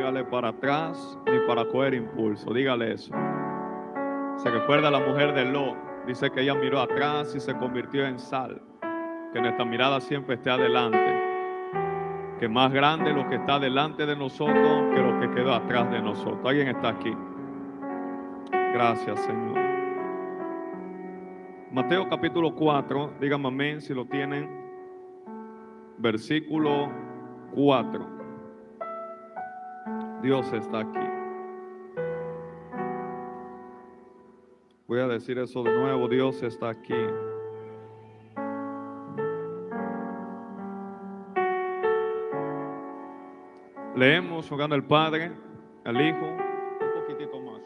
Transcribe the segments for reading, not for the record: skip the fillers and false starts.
dígale para atrás ni para coger impulso. Dígale eso. Se recuerda a la mujer de Lot. Dice que ella miró atrás y se convirtió en sal. Que nuestra mirada siempre esté adelante. Que más grande lo que está delante de nosotros que lo que quedó atrás de nosotros. ¿Alguien está aquí? Gracias, Señor. Mateo capítulo 4, díganme amén si lo tienen. Versículo 4. Dios está aquí. Voy a decir eso de nuevo. Dios está aquí. Leemos jugando al Padre, al Hijo, un poquitito más.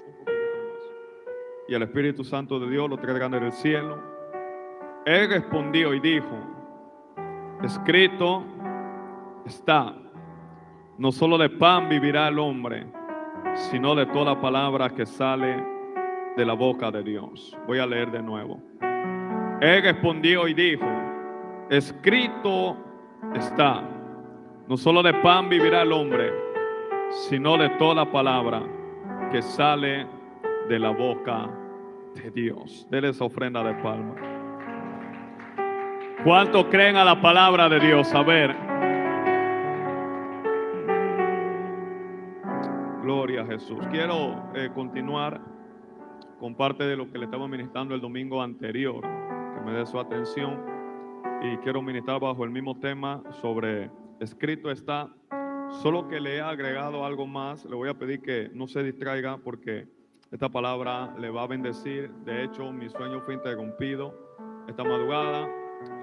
Y el Espíritu Santo de Dios, los tres grandes del cielo. Él respondió y dijo: escrito está, no solo de pan vivirá el hombre, sino de toda palabra que sale de la boca de Dios. Voy a leer de nuevo. Él respondió y dijo: escrito está, no solo de pan vivirá el hombre, sino de toda palabra que sale de la boca de Dios. Denle esa ofrenda de palma. ¿Cuántos creen a la palabra de Dios? A ver. Gloria a Jesús. Quiero continuar con parte de lo que le estaba ministrando el domingo anterior. Que me dé su atención. Y quiero ministrar bajo el mismo tema sobre escrito está. Solo que le he agregado algo más. Le voy a pedir que no se distraiga porque esta palabra le va a bendecir. De hecho, mi sueño fue interrumpido esta madrugada.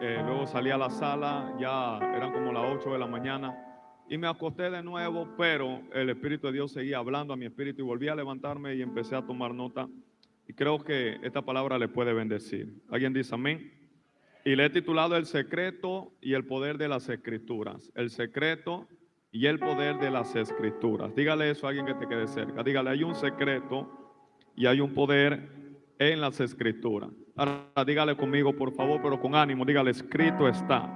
Luego salí a la sala, ya eran como las 8 de la mañana y me acosté de nuevo, pero el Espíritu de Dios seguía hablando a mi espíritu y volví a levantarme y empecé a tomar nota. Y creo que esta palabra le puede bendecir. ¿Alguien dice amén? Y le he titulado El secreto y el poder de las escrituras. El secreto y el poder de las escrituras. Dígale eso a alguien que te quede cerca. Dígale, hay un secreto y hay un poder en las escrituras. Ahora dígale conmigo, por favor, pero con ánimo. Dígale, escrito está.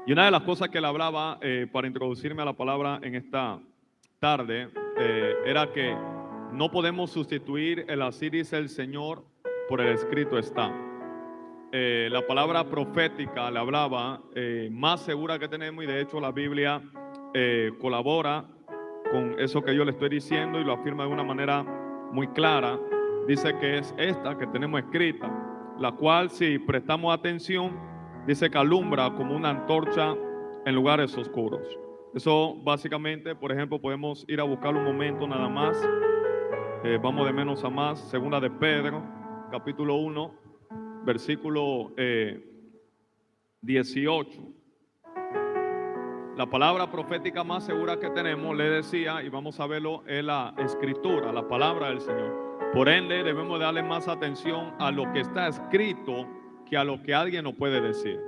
Y una de las cosas que le hablaba para introducirme a la palabra en esta tarde era que no podemos sustituir el así dice el Señor por el escrito está. La palabra profética le hablaba más segura que tenemos, y de hecho la Biblia colabora con eso que yo le estoy diciendo y lo afirma de una manera muy clara. Dice que es esta que tenemos escrita, la cual si prestamos atención, dice que alumbra como una antorcha en lugares oscuros. Eso básicamente, por ejemplo, podemos ir a buscar un momento nada más. Vamos de menos a más. Segunda de Pedro, capítulo 1, versículo 18. La palabra profética más segura que tenemos, le decía, y vamos a verlo, es la escritura, la palabra del Señor. Por ende, debemos darle más atención a lo que está escrito que a lo que alguien nos puede decir.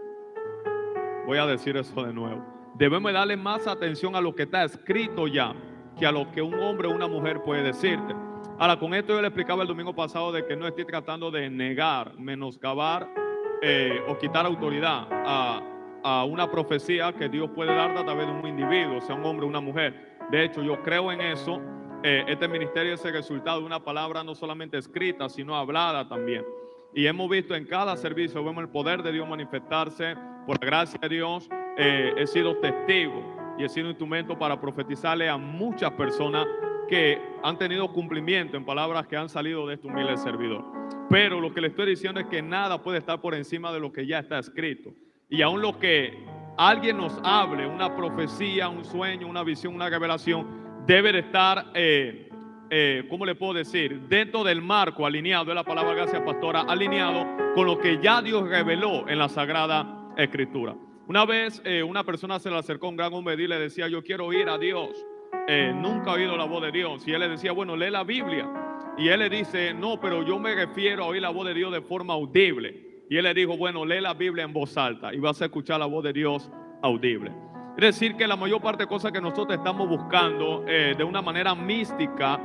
Voy a decir eso de nuevo. Debemos darle más atención a lo que está escrito ya que a lo que un hombre o una mujer puede decirte. Ahora, con esto yo le explicaba el domingo pasado de que no estoy tratando de negar, menoscabar o quitar autoridad a una profecía que Dios puede dar a través de un individuo, sea un hombre o una mujer. De hecho, yo creo en eso. Este ministerio es el resultado de una palabra no solamente escrita, sino hablada también. Y hemos visto en cada servicio, vemos el poder de Dios manifestarse. Por la gracia de Dios, he sido testigo y he sido instrumento para profetizarle a muchas personas que han tenido cumplimiento en palabras que han salido de este humilde servidor. Pero lo que le estoy diciendo es que nada puede estar por encima de lo que ya está escrito. Y aun lo que alguien nos hable, una profecía, un sueño, una visión, una revelación, debe de estar, ¿cómo le puedo decir? Dentro del marco, alineado, es la palabra, gracias pastora, alineado con lo que ya Dios reveló en la Sagrada Escritura. Una vez una persona se le acercó a un gran hombre y le decía, yo quiero oír a Dios. Nunca he oído la voz de Dios. Y él le decía, bueno, lee la Biblia. Y él le dice, no, pero yo me refiero a oír la voz de Dios de forma audible. Y él le dijo, bueno, lee la Biblia en voz alta y vas a escuchar la voz de Dios audible. Es decir, que la mayor parte de cosas que nosotros estamos buscando de una manera mística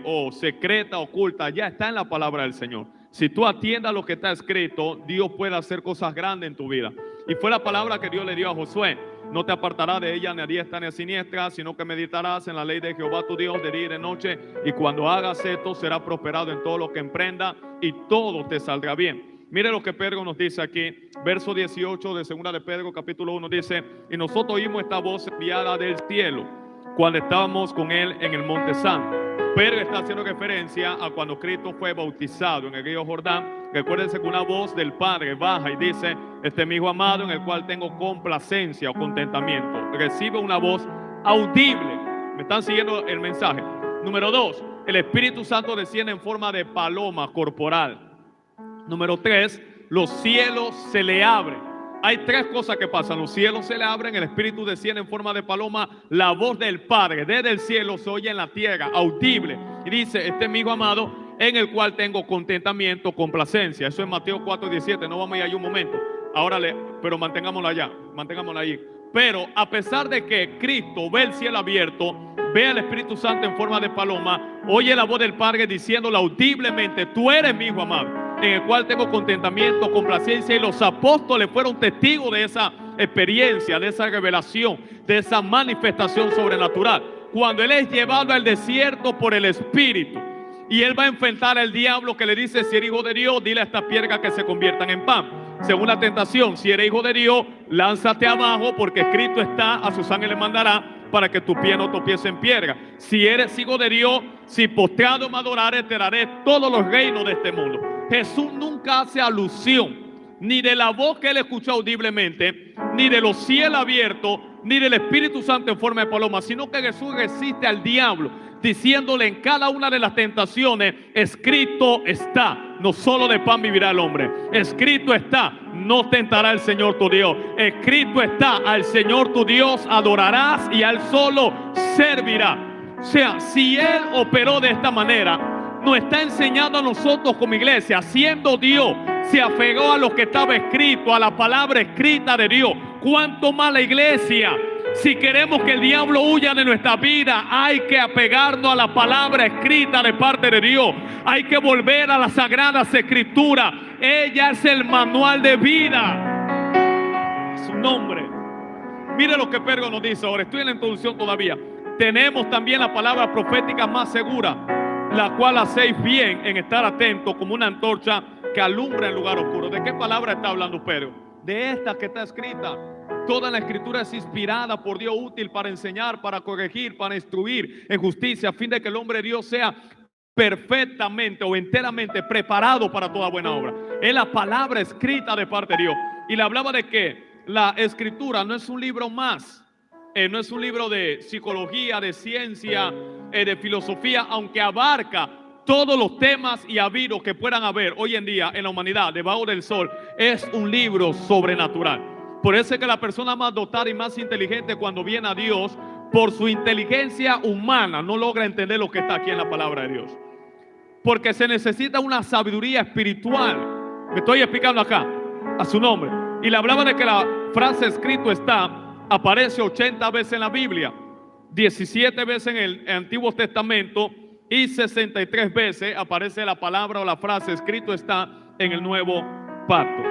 o secreta, oculta, ya está en la palabra del Señor. Si tú atiendas lo que está escrito, Dios puede hacer cosas grandes en tu vida. Y fue la palabra que Dios le dio a Josué. No te apartarás de ella ni a diestra ni a siniestra, sino que meditarás en la ley de Jehová tu Dios de día y de noche. Y cuando hagas esto, será prosperado en todo lo que emprenda y todo te saldrá bien. Mire lo que Pedro nos dice aquí, verso 18 de segunda de Pedro, capítulo 1, dice: y nosotros oímos esta voz enviada del cielo cuando estábamos con él en el monte santo. Pedro está haciendo referencia a cuando Cristo fue bautizado en el río Jordán. Recuérdense que una voz del Padre baja y dice: este es mi hijo amado en el cual tengo complacencia o contentamiento. Recibe una voz audible. ¿Me están siguiendo el mensaje? Número 2, el Espíritu Santo desciende en forma de paloma corporal. Número 3, los cielos se le abren. Hay 3 cosas que pasan: los cielos se le abren, el Espíritu desciende en forma de paloma, la voz del Padre desde el cielo se oye en la tierra, audible, y dice: este es mi hijo amado en el cual tengo contentamiento, complacencia. Eso es Mateo 4:17, no vamos a ir ahí un momento. Ahora pero mantengámoslo allá, mantengámoslo ahí. Pero a pesar de que Cristo ve el cielo abierto, ve al Espíritu Santo en forma de paloma, oye la voz del Padre diciéndole audiblemente: tú eres mi hijo amado, en el cual tengo contentamiento, complacencia. Y los apóstoles fueron testigos de esa experiencia, de esa revelación, de esa manifestación sobrenatural. Cuando él es llevado al desierto por el Espíritu, y él va a enfrentar al diablo, que le dice: si eres hijo de Dios, dile a estas piedras que se conviertan en pan. Según la tentación, si eres hijo de Dios, lánzate abajo, porque escrito está: a sus ángeles mandará para que tu pie no tropiece en piedra. Si eres hijo de Dios, si postrado me adorares, te daré todos los reinos de este mundo. Jesús nunca hace alusión ni de la voz que él escuchó audiblemente, ni de los cielos abiertos, ni del Espíritu Santo en forma de paloma, sino que Jesús resiste al diablo, diciéndole en cada una de las tentaciones: escrito está, no solo de pan vivirá el hombre. Escrito está, no tentará el Señor tu Dios. Escrito está, al Señor tu Dios adorarás y a él solo servirá. O sea, si él operó de esta manera, nos está enseñando a nosotros como iglesia, siendo Dios, se aferró a lo que estaba escrito, a la palabra escrita de Dios. ¿Cuánto más la iglesia? Si queremos que el diablo huya de nuestra vida, hay que apegarnos a la palabra escrita de parte de Dios. Hay que volver a las sagradas escrituras. Ella es el manual de vida. Su nombre. Mire lo que Pedro nos dice ahora. Estoy en la introducción todavía. Tenemos también la palabra profética más segura, la cual hacéis bien en estar atentos como una antorcha que alumbra el lugar oscuro. ¿De qué palabra está hablando Pedro? De esta que está escrita. Toda la escritura es inspirada por Dios, útil para enseñar, para corregir, para instruir en justicia, a fin de que el hombre de Dios sea perfectamente o enteramente preparado para toda buena obra. Es la palabra escrita de parte de Dios. Y le hablaba de que la escritura no es un libro más, no es un libro de psicología, de ciencia, de filosofía, aunque abarca todos los temas y habidos que puedan haber hoy en día en la humanidad debajo del sol. Es un libro sobrenatural. Por eso es que la persona más dotada y más inteligente, cuando viene a Dios, por su inteligencia humana no logra entender lo que está aquí en la palabra de Dios, porque se necesita una sabiduría espiritual. Me estoy explicando acá, a su nombre. Y le hablaba de que la frase escrito está aparece 80 veces en la Biblia, 17 veces en el Antiguo Testamento y 63 veces aparece la palabra o la frase escrito está en el Nuevo Pacto.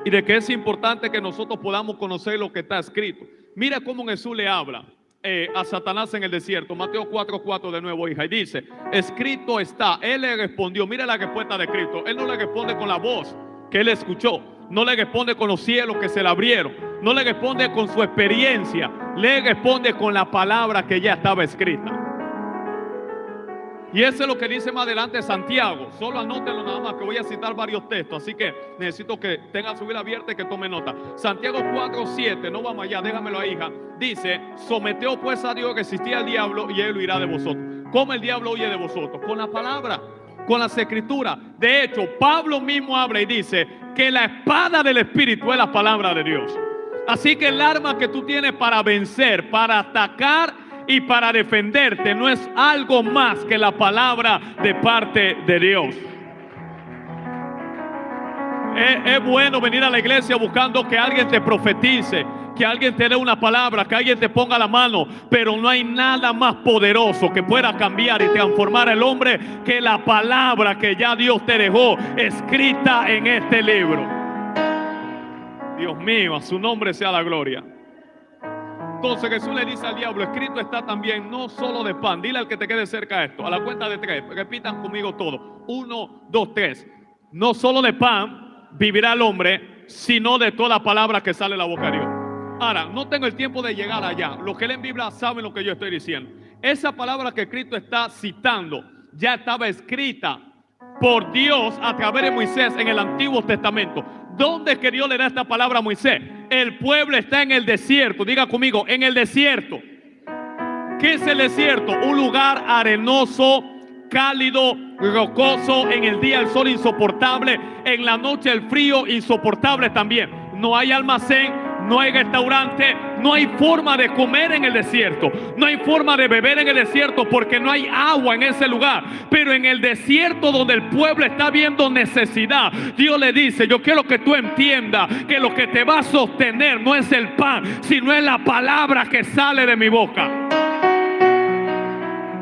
Y de que es importante que nosotros podamos conocer lo que está escrito. Mira cómo Jesús le habla a Satanás en el desierto. Mateo 4:4 de nuevo, hija, y dice: escrito está. Él le respondió. Mira la respuesta de Cristo. Él no le responde con la voz que él escuchó, no le responde con los cielos que se le abrieron, no le responde con su experiencia, le responde con la palabra que ya estaba escrita. Y eso es lo que dice más adelante Santiago. Solo anótenlo nada más, que voy a citar varios textos, así que necesito que tengan su Biblia abierta y que tomen nota. Santiago 4:7, no vamos allá, déjamelo ahí, hija. Dice: someteos pues a Dios, que existía el diablo y él huirá de vosotros. ¿Cómo el diablo huye de vosotros? Con la palabra, con las escrituras. De hecho, Pablo mismo habla y dice que la espada del Espíritu es la palabra de Dios. Así que el arma que tú tienes para vencer, para atacar y para defenderte, no es algo más que la palabra de parte de Dios. Es bueno venir a la iglesia buscando que alguien te profetice, que alguien te dé una palabra, que alguien te ponga la mano, pero no hay nada más poderoso que pueda cambiar y transformar al hombre que la palabra que ya Dios te dejó escrita en este libro. Dios mío, a su nombre sea la gloria. Entonces Jesús le dice al diablo, escrito está también, no solo de pan. Dile al que te quede cerca esto, a la cuenta de 3, repitan conmigo todo. 1, 2, 3. No solo de pan vivirá el hombre, sino de toda palabra que sale de la boca de Dios. Ahora, no tengo el tiempo de llegar allá. Los que leen Biblia saben lo que yo estoy diciendo. Esa palabra que Cristo está citando ya estaba escrita por Dios a través de Moisés en el Antiguo Testamento. ¿Dónde es que Dios le da esta palabra a Moisés? El pueblo está en el desierto. Diga conmigo, en el desierto. ¿Qué es el desierto? Un lugar arenoso, cálido, rocoso. En el día el sol insoportable, en la noche el frío insoportable también. No hay almacén, no hay restaurante, no hay forma de comer en el desierto, no hay forma de beber en el desierto porque no hay agua en ese lugar. Pero en el desierto donde el pueblo está viendo necesidad, Dios le dice, yo quiero que tú entiendas que lo que te va a sostener no es el pan, sino es la palabra que sale de mi boca.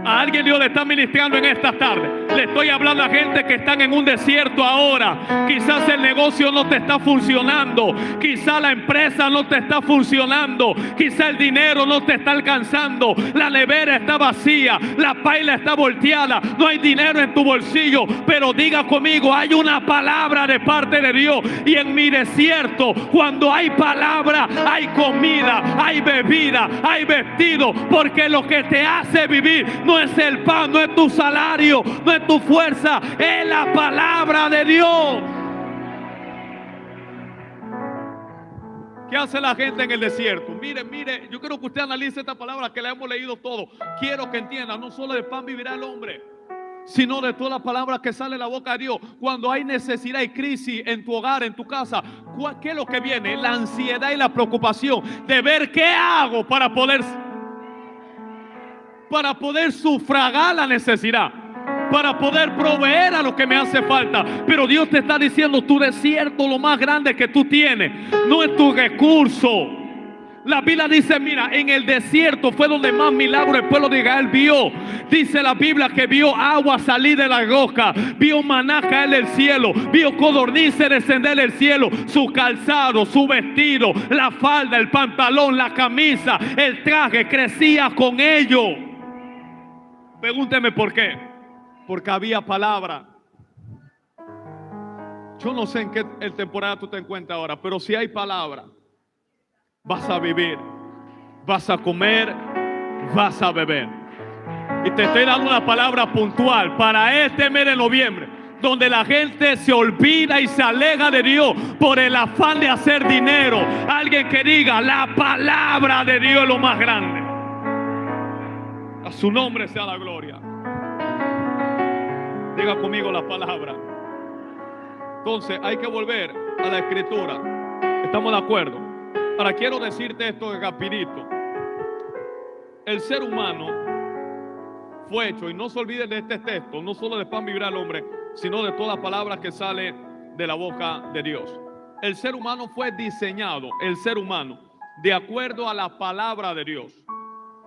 A alguien Dios le está ministrando en esta tarde. Le estoy hablando a gente que están en un desierto ahora. Quizás el negocio no te está funcionando. Quizás la empresa no te está funcionando. Quizás el dinero no te está alcanzando. La nevera está vacía. La paila está volteada. No hay dinero en tu bolsillo. Pero diga conmigo, hay una palabra de parte de Dios. Y en mi desierto, cuando hay palabra, hay comida, hay bebida, hay vestido. Porque lo que te hace vivir no es el pan, no es tu salario, no es tu fuerza, es la palabra de Dios. ¿Qué hace la gente en el desierto? Mire, yo quiero que usted analice esta palabra que la hemos leído todo. Quiero que entienda, no solo de pan vivirá el hombre, sino de toda la palabra que sale de la boca de Dios. Cuando hay necesidad y crisis en tu hogar, en tu casa, ¿qué es lo que viene? La ansiedad y la preocupación de ver qué hago para poder sufragar la necesidad, para poder proveer a lo que me hace falta. Pero Dios te está diciendo, tu desierto, lo más grande que tú tienes, no es tu recurso. La Biblia dice, mira, en el desierto fue donde más milagros el pueblo de Israel vio. Dice la Biblia que vio agua salir de la roca, vio maná caer del cielo, vio codornices descender del cielo. Su calzado, su vestido, la falda, el pantalón, la camisa, el traje, crecía con ellos. Pregúnteme por qué. Porque había palabra. Yo no sé en qué temporada tú te encuentras ahora, pero si hay palabra, vas a vivir, vas a comer, vas a beber. Y te estoy dando una palabra puntual para este mes de noviembre, donde la gente se olvida y se aleja de Dios por el afán de hacer dinero. Alguien que diga, la palabra de Dios es lo más grande. A su nombre sea la gloria. Diga conmigo la palabra. Entonces hay que volver a la escritura. ¿Estamos de acuerdo? Ahora quiero decirte esto rapidito. El ser humano fue hecho, y no se olviden de este texto, no solo de pan vivirá el hombre, sino de toda palabra que sale de la boca de Dios. El ser humano fue diseñado, el ser humano, de acuerdo a la palabra de Dios.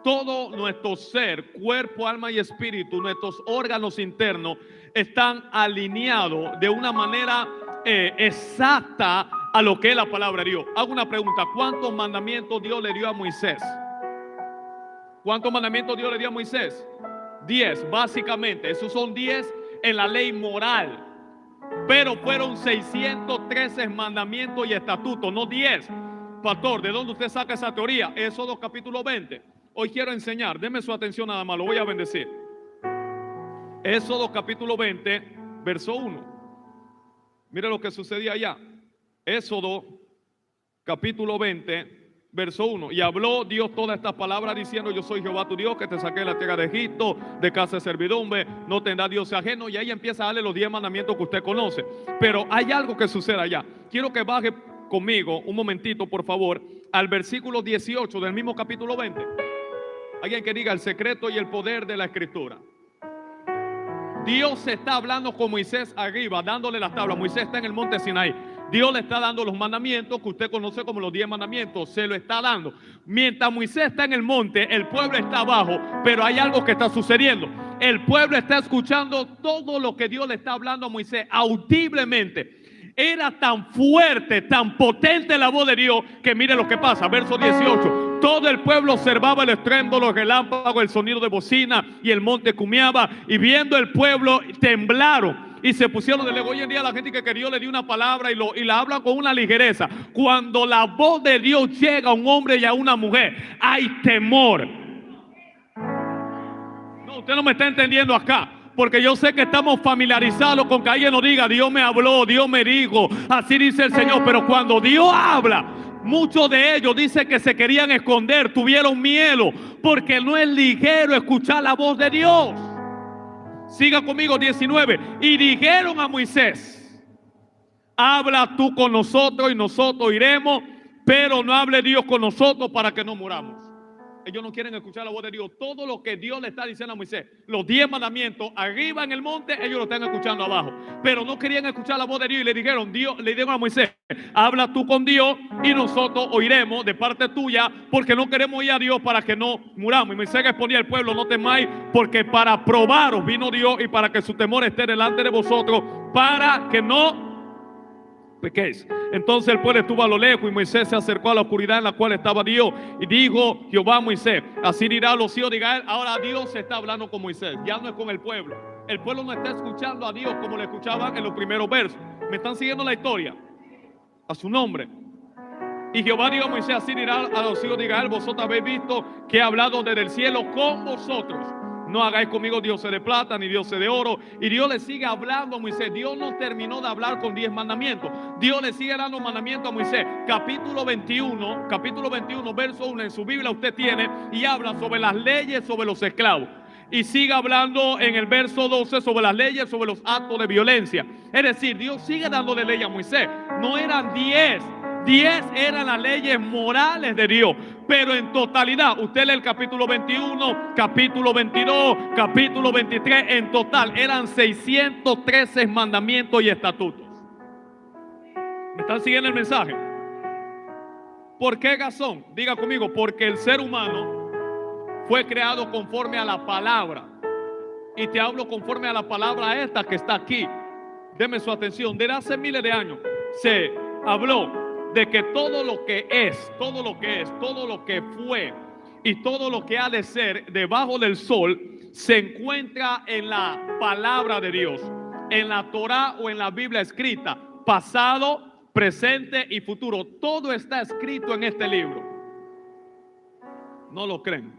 Todo nuestro ser, cuerpo, alma y espíritu, nuestros órganos internos están alineados de una manera exacta a lo que es la palabra de Dios. Hago una pregunta, ¿cuántos mandamientos Dios le dio a Moisés? ¿Cuántos mandamientos Dios le dio a Moisés? 10, básicamente. Esos son 10 en la ley moral. Pero fueron 613 mandamientos y estatutos, no 10. Pastor, ¿de dónde usted saca esa teoría? Éxodo capítulo 20. Hoy quiero enseñar, denme su atención nada más, lo voy a bendecir. Éxodo capítulo 20, verso 1. Mire lo que sucedía allá. Éxodo capítulo 20, verso 1. Y habló Dios todas estas palabras diciendo, yo soy Jehová tu Dios que te saqué de la tierra de Egipto, de casa de servidumbre, no tendrás Dios ajeno. Y ahí empieza a darle los 10 mandamientos que usted conoce. Pero hay algo que sucede allá. Quiero que baje conmigo un momentito, por favor, al versículo 18 del mismo capítulo 20. Alguien que diga el secreto y el poder de la escritura. Dios está hablando con Moisés arriba, dándole las tablas. Moisés está en el monte Sinaí. Dios le está dando los mandamientos que usted conoce como los 10 mandamientos. Se lo está dando. Mientras Moisés está en el monte, el pueblo está abajo. Pero hay algo que está sucediendo. El pueblo está escuchando todo lo que Dios le está hablando a Moisés audiblemente. Era tan fuerte, tan potente la voz de Dios, que mire lo que pasa, verso 18. Todo el pueblo observaba el estruendo, los relámpagos, el sonido de bocina, y el monte humeaba. Y viendo el pueblo, temblaron y se pusieron de lejos. Hoy en día la gente que Dios le dio una palabra y la habla con una ligereza. Cuando la voz de Dios llega a un hombre y a una mujer, hay temor. No, usted no me está entendiendo acá, porque yo sé que estamos familiarizados con que alguien nos diga: Dios me habló, Dios me dijo, así dice el Señor. Pero cuando Dios habla, muchos de ellos dicen que se querían esconder, tuvieron miedo, porque no es ligero escuchar la voz de Dios. Siga conmigo, 19. Y dijeron a Moisés: habla tú con nosotros y nosotros iremos, pero no hable Dios con nosotros para que no muramos. Ellos no quieren escuchar la voz de Dios. Todo lo que Dios le está diciendo a Moisés, los 10 mandamientos arriba en el monte, ellos lo están escuchando abajo. Pero no querían escuchar la voz de Dios y le dijeron a Moisés: habla tú con Dios y nosotros oiremos de parte tuya, porque no queremos ir a Dios para que no muramos. Y Moisés respondía al pueblo: no temáis, porque para probaros vino Dios y para que su temor esté delante de vosotros, para que no pequéis. Entonces el pueblo estuvo a lo lejos y Moisés se acercó a la oscuridad en la cual estaba Dios, y dijo Jehová a Moisés: así dirá a los hijos de Israel. Ahora Dios está hablando con Moisés, ya no es con el pueblo. El pueblo no está escuchando a Dios como le escuchaban en los primeros versos. ¿Me están siguiendo la historia? A su nombre. Y Jehová dijo a Moisés: así dirá a los hijos de Israel: vosotros habéis visto que he hablado desde el cielo con vosotros. No hagáis conmigo dioses de plata ni dioses de oro. Y Dios le sigue hablando a Moisés. Dios no terminó de hablar con 10 mandamientos. Dios le sigue dando mandamientos a Moisés. Capítulo 21, verso 1 en su Biblia usted tiene, y habla sobre las leyes sobre los esclavos. Y sigue hablando en el verso 12 sobre las leyes sobre los actos de violencia. Es decir, Dios sigue dándole ley a Moisés. No eran 10 eran las leyes morales de Dios, pero en totalidad, usted lee el capítulo 21, capítulo 22, capítulo 23, en total eran 613 mandamientos y estatutos. ¿Me están siguiendo el mensaje? ¿Por qué razón? Diga conmigo: porque el ser humano fue creado conforme a la palabra. Y te hablo conforme a la palabra esta que está aquí. Deme su atención. Desde hace miles de años se habló de que todo lo que es, todo lo que fue y todo lo que ha de ser debajo del sol se encuentra en la palabra de Dios, en la Torá o en la Biblia escrita, pasado, presente y futuro. Todo está escrito en este libro. ¿No lo creen?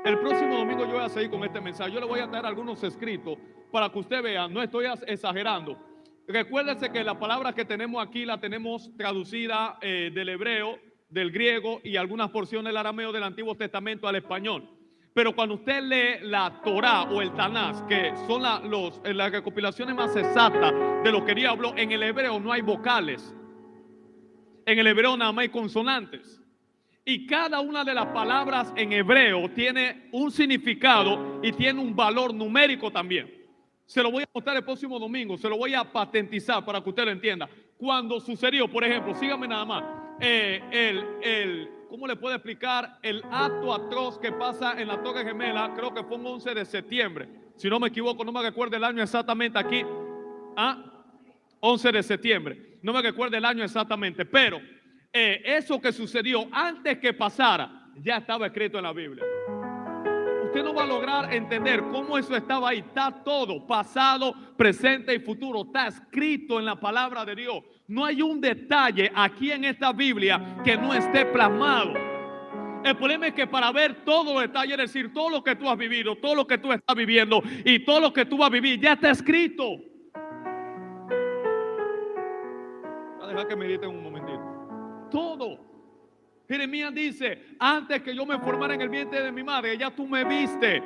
El próximo domingo yo voy a seguir con este mensaje. Yo le voy a traer algunos escritos para que usted vea, no estoy exagerando. Recuérdese que la palabra que tenemos aquí la tenemos traducida del hebreo, del griego y algunas porciones del arameo del Antiguo Testamento al español. Pero cuando usted lee la Torá o el Tanás, que son las recopilaciones más exactas de lo que Dios habló, en el hebreo no hay vocales. En el hebreo nada más hay consonantes. Y cada una de las palabras en hebreo tiene un significado y tiene un valor numérico también. Se lo voy a mostrar el próximo domingo, se lo voy a patentizar para que usted lo entienda. Cuando sucedió, por ejemplo, sígame nada más, ¿cómo le puedo explicar? El acto atroz que pasa en la Torre Gemela, creo que fue un 11 de septiembre, si no me equivoco, no me recuerdo el año exactamente aquí, 11 de septiembre, no me recuerdo el año exactamente, pero eso que sucedió antes que pasara, ya estaba escrito en la Biblia. Usted no va a lograr entender cómo eso estaba ahí. Está todo, pasado, presente y futuro. Está escrito en la palabra de Dios. No hay un detalle aquí en esta Biblia que no esté plasmado. El problema es que para ver todos los detalles, es decir, todo lo que tú has vivido, todo lo que tú estás viviendo y todo lo que tú vas a vivir, ya está escrito. Voy a dejar que mediten un momentito. Todo. Jeremías dice: antes que yo me formara en el vientre de mi madre, ya tú me viste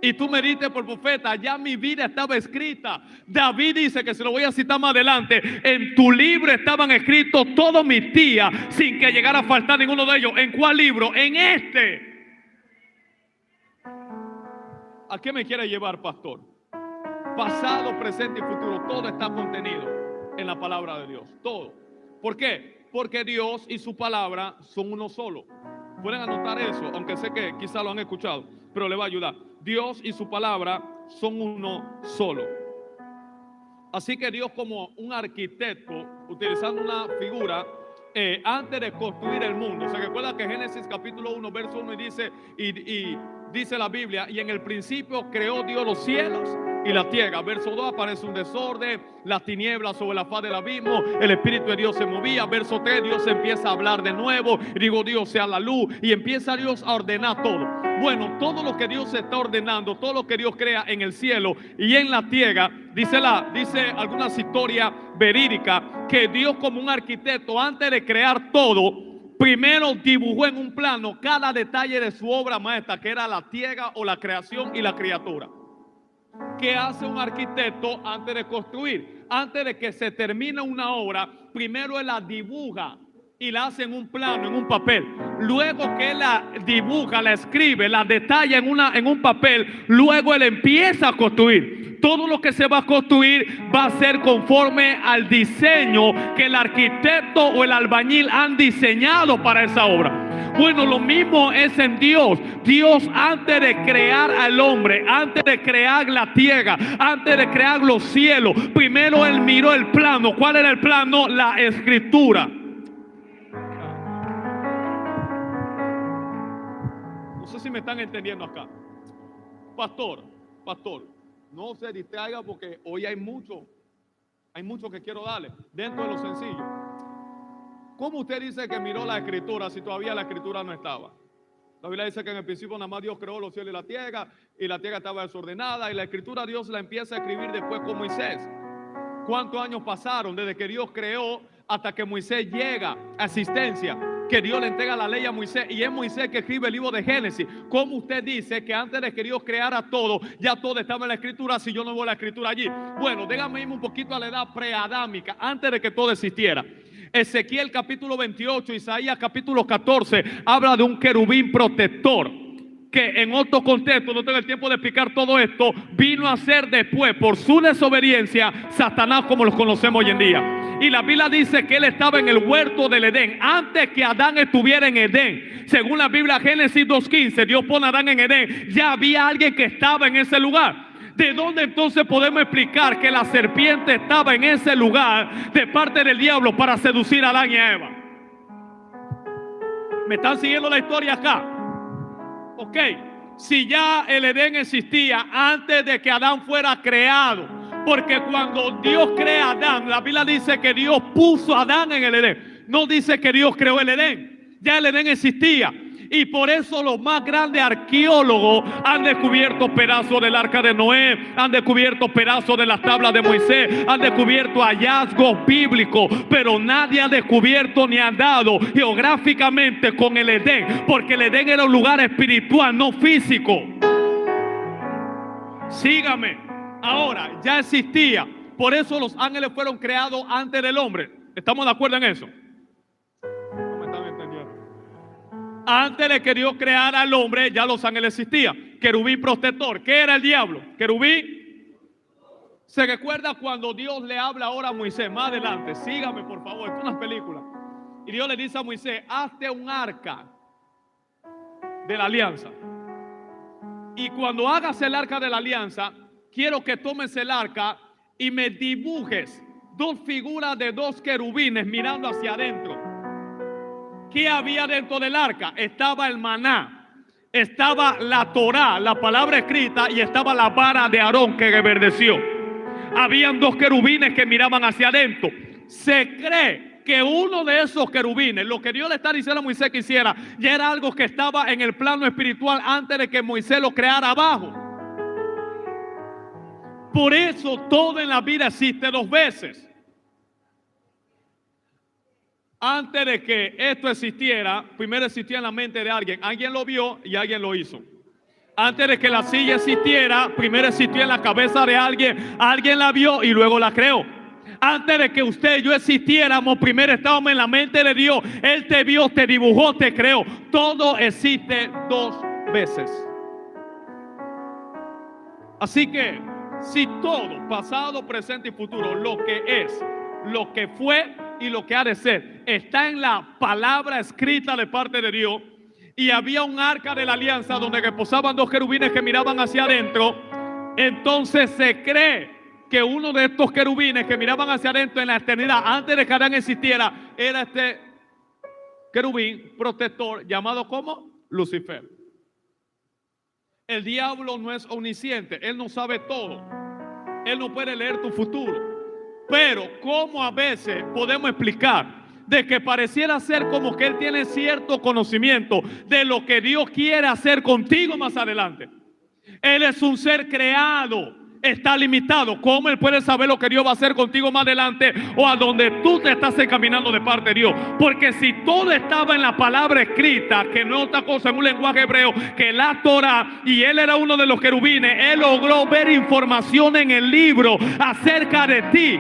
y tú me diste por profeta, ya mi vida estaba escrita. David dice, que se lo voy a citar más adelante: en tu libro estaban escritos todos mis días sin que llegara a faltar ninguno de ellos. ¿En cuál libro? En este. ¿A qué me quiere llevar, pastor? Pasado, presente y futuro, todo está contenido en la palabra de Dios, todo. ¿Por qué? Porque Dios y su palabra son uno solo. Pueden anotar eso, aunque sé que quizá lo han escuchado, pero le va a ayudar. Dios y su palabra son uno solo. Así que Dios, como un arquitecto, utilizando una figura, antes de construir el mundo. Se recuerda que Génesis capítulo 1 verso 1 y dice la Biblia: y en el principio creó Dios los cielos y la tierra. Verso 2, aparece un desorden, las tinieblas sobre la faz del abismo, el Espíritu de Dios se movía. Verso 3, Dios empieza a hablar de nuevo, y digo, Dios sea la luz, y empieza Dios a ordenar todo. Bueno, todo lo que Dios está ordenando, todo lo que Dios crea en el cielo y en la tierra, dice algunas historias verídicas, que Dios, como un arquitecto, antes de crear todo, primero dibujó en un plano cada detalle de su obra maestra, que era la tierra o la creación y la criatura. ¿Qué hace un arquitecto antes de construir? Antes de que se termine una obra, primero él la dibuja y la hace en un plano, en un papel. Luego que él la dibuja, la escribe, la detalla en un papel, luego él empieza a construir. Todo lo que se va a construir va a ser conforme al diseño que el arquitecto o el albañil han diseñado para esa obra. Bueno, lo mismo es en Dios. Dios, antes de crear al hombre, antes de crear la tierra, antes de crear los cielos, primero él miró el plano. ¿Cuál era el plano? La escritura. No sé si me están entendiendo acá. Pastor, no se distraiga, porque hoy hay mucho que quiero darle dentro de lo sencillo. ¿Cómo usted dice que miró la escritura si todavía la escritura no estaba? La Biblia dice que en el principio nada más Dios creó los cielos y la tierra estaba desordenada, y la escritura Dios la empieza a escribir después con Moisés. ¿Cuántos años pasaron desde que Dios creó hasta que Moisés llega a existencia? Que Dios le entrega la ley a Moisés, y es Moisés que escribe el libro de Génesis. ¿Cómo usted dice que antes de que Dios creara todo, ya todo estaba en la escritura, si yo no veo la escritura allí? Bueno, déjame irme un poquito a la edad preadámica, antes de que todo existiera. Ezequiel capítulo 28, Isaías capítulo 14 habla de un querubín protector, que en otro contexto, no tengo el tiempo de explicar todo esto, vino a ser después, por su desobediencia, Satanás como los conocemos hoy en día. Y la Biblia dice que él estaba en el huerto del Edén, antes que Adán estuviera en Edén. Según la Biblia, Génesis 2:15, Dios pone a Adán en Edén. Ya había alguien que estaba en ese lugar. ¿De dónde entonces podemos explicar que la serpiente estaba en ese lugar de parte del diablo para seducir a Adán y a Eva? ¿Me están siguiendo la historia acá? Ok, si ya el Edén existía antes de que Adán fuera creado, porque cuando Dios crea a Adán, la Biblia dice que Dios puso a Adán en el Edén, no dice que Dios creó el Edén. Ya el Edén existía. Y por eso los más grandes arqueólogos han descubierto pedazos del arca de Noé, han descubierto pedazos de las tablas de Moisés, han descubierto hallazgos bíblicos, pero nadie ha descubierto ni ha dado geográficamente con el Edén, porque el Edén era un lugar espiritual, no físico. Sígame. Ahora, ya existía. Por eso los ángeles fueron creados antes del hombre. ¿Estamos de acuerdo en eso? Antes de que Dios creara al hombre, ya los ángeles existían. Querubín protector. ¿Qué era el diablo? Querubín. ¿Se recuerda cuando Dios le habla ahora a Moisés? Más adelante, sígame por favor, esto es una película. Y Dios le dice a Moisés: hazte un arca de la alianza. Y cuando hagas el arca de la alianza, quiero que tomes el arca y me dibujes dos figuras de dos querubines mirando hacia adentro. ¿Qué había dentro del arca? Estaba el maná, estaba la Torá, la palabra escrita, y estaba la vara de Aarón que reverdeció. Habían dos querubines que miraban hacia adentro. Se cree que uno de esos querubines, lo que Dios le está diciendo a Moisés que hiciera, ya era algo que estaba en el plano espiritual antes de que Moisés lo creara abajo. Por eso todo en la vida existe dos veces. Antes de que esto existiera, primero existía en la mente de alguien. Alguien lo vio y alguien lo hizo. Antes de que la silla existiera, primero existió en la cabeza de alguien. Alguien la vio y luego la creó. Antes de que usted y yo existiéramos, primero estábamos en la mente de Dios. Él te vio, te dibujó, te creó. Todo existe dos veces. Así que, si todo, pasado, presente y futuro, lo que es, lo que fue y lo que ha de ser, está en la palabra escrita de parte de Dios, y había un arca de la alianza donde reposaban dos querubines que miraban hacia adentro, entonces se cree que uno de estos querubines que miraban hacia adentro en la eternidad, antes de que Adán existiera, era este querubín protector llamado como Lucifer. El diablo no es omnisciente, él no sabe todo, él no puede leer tu futuro. Pero como a veces podemos explicar de que pareciera ser como que él tiene cierto conocimiento de lo que Dios quiere hacer contigo más adelante. Él es un ser creado, está limitado. ¿Cómo él puede saber lo que Dios va a hacer contigo más adelante o a donde tú te estás encaminando de parte de Dios? Porque si todo estaba en la palabra escrita, que no es otra cosa en un lenguaje hebreo que la Torah, y él era uno de los querubines, él logró ver información en el libro acerca de ti.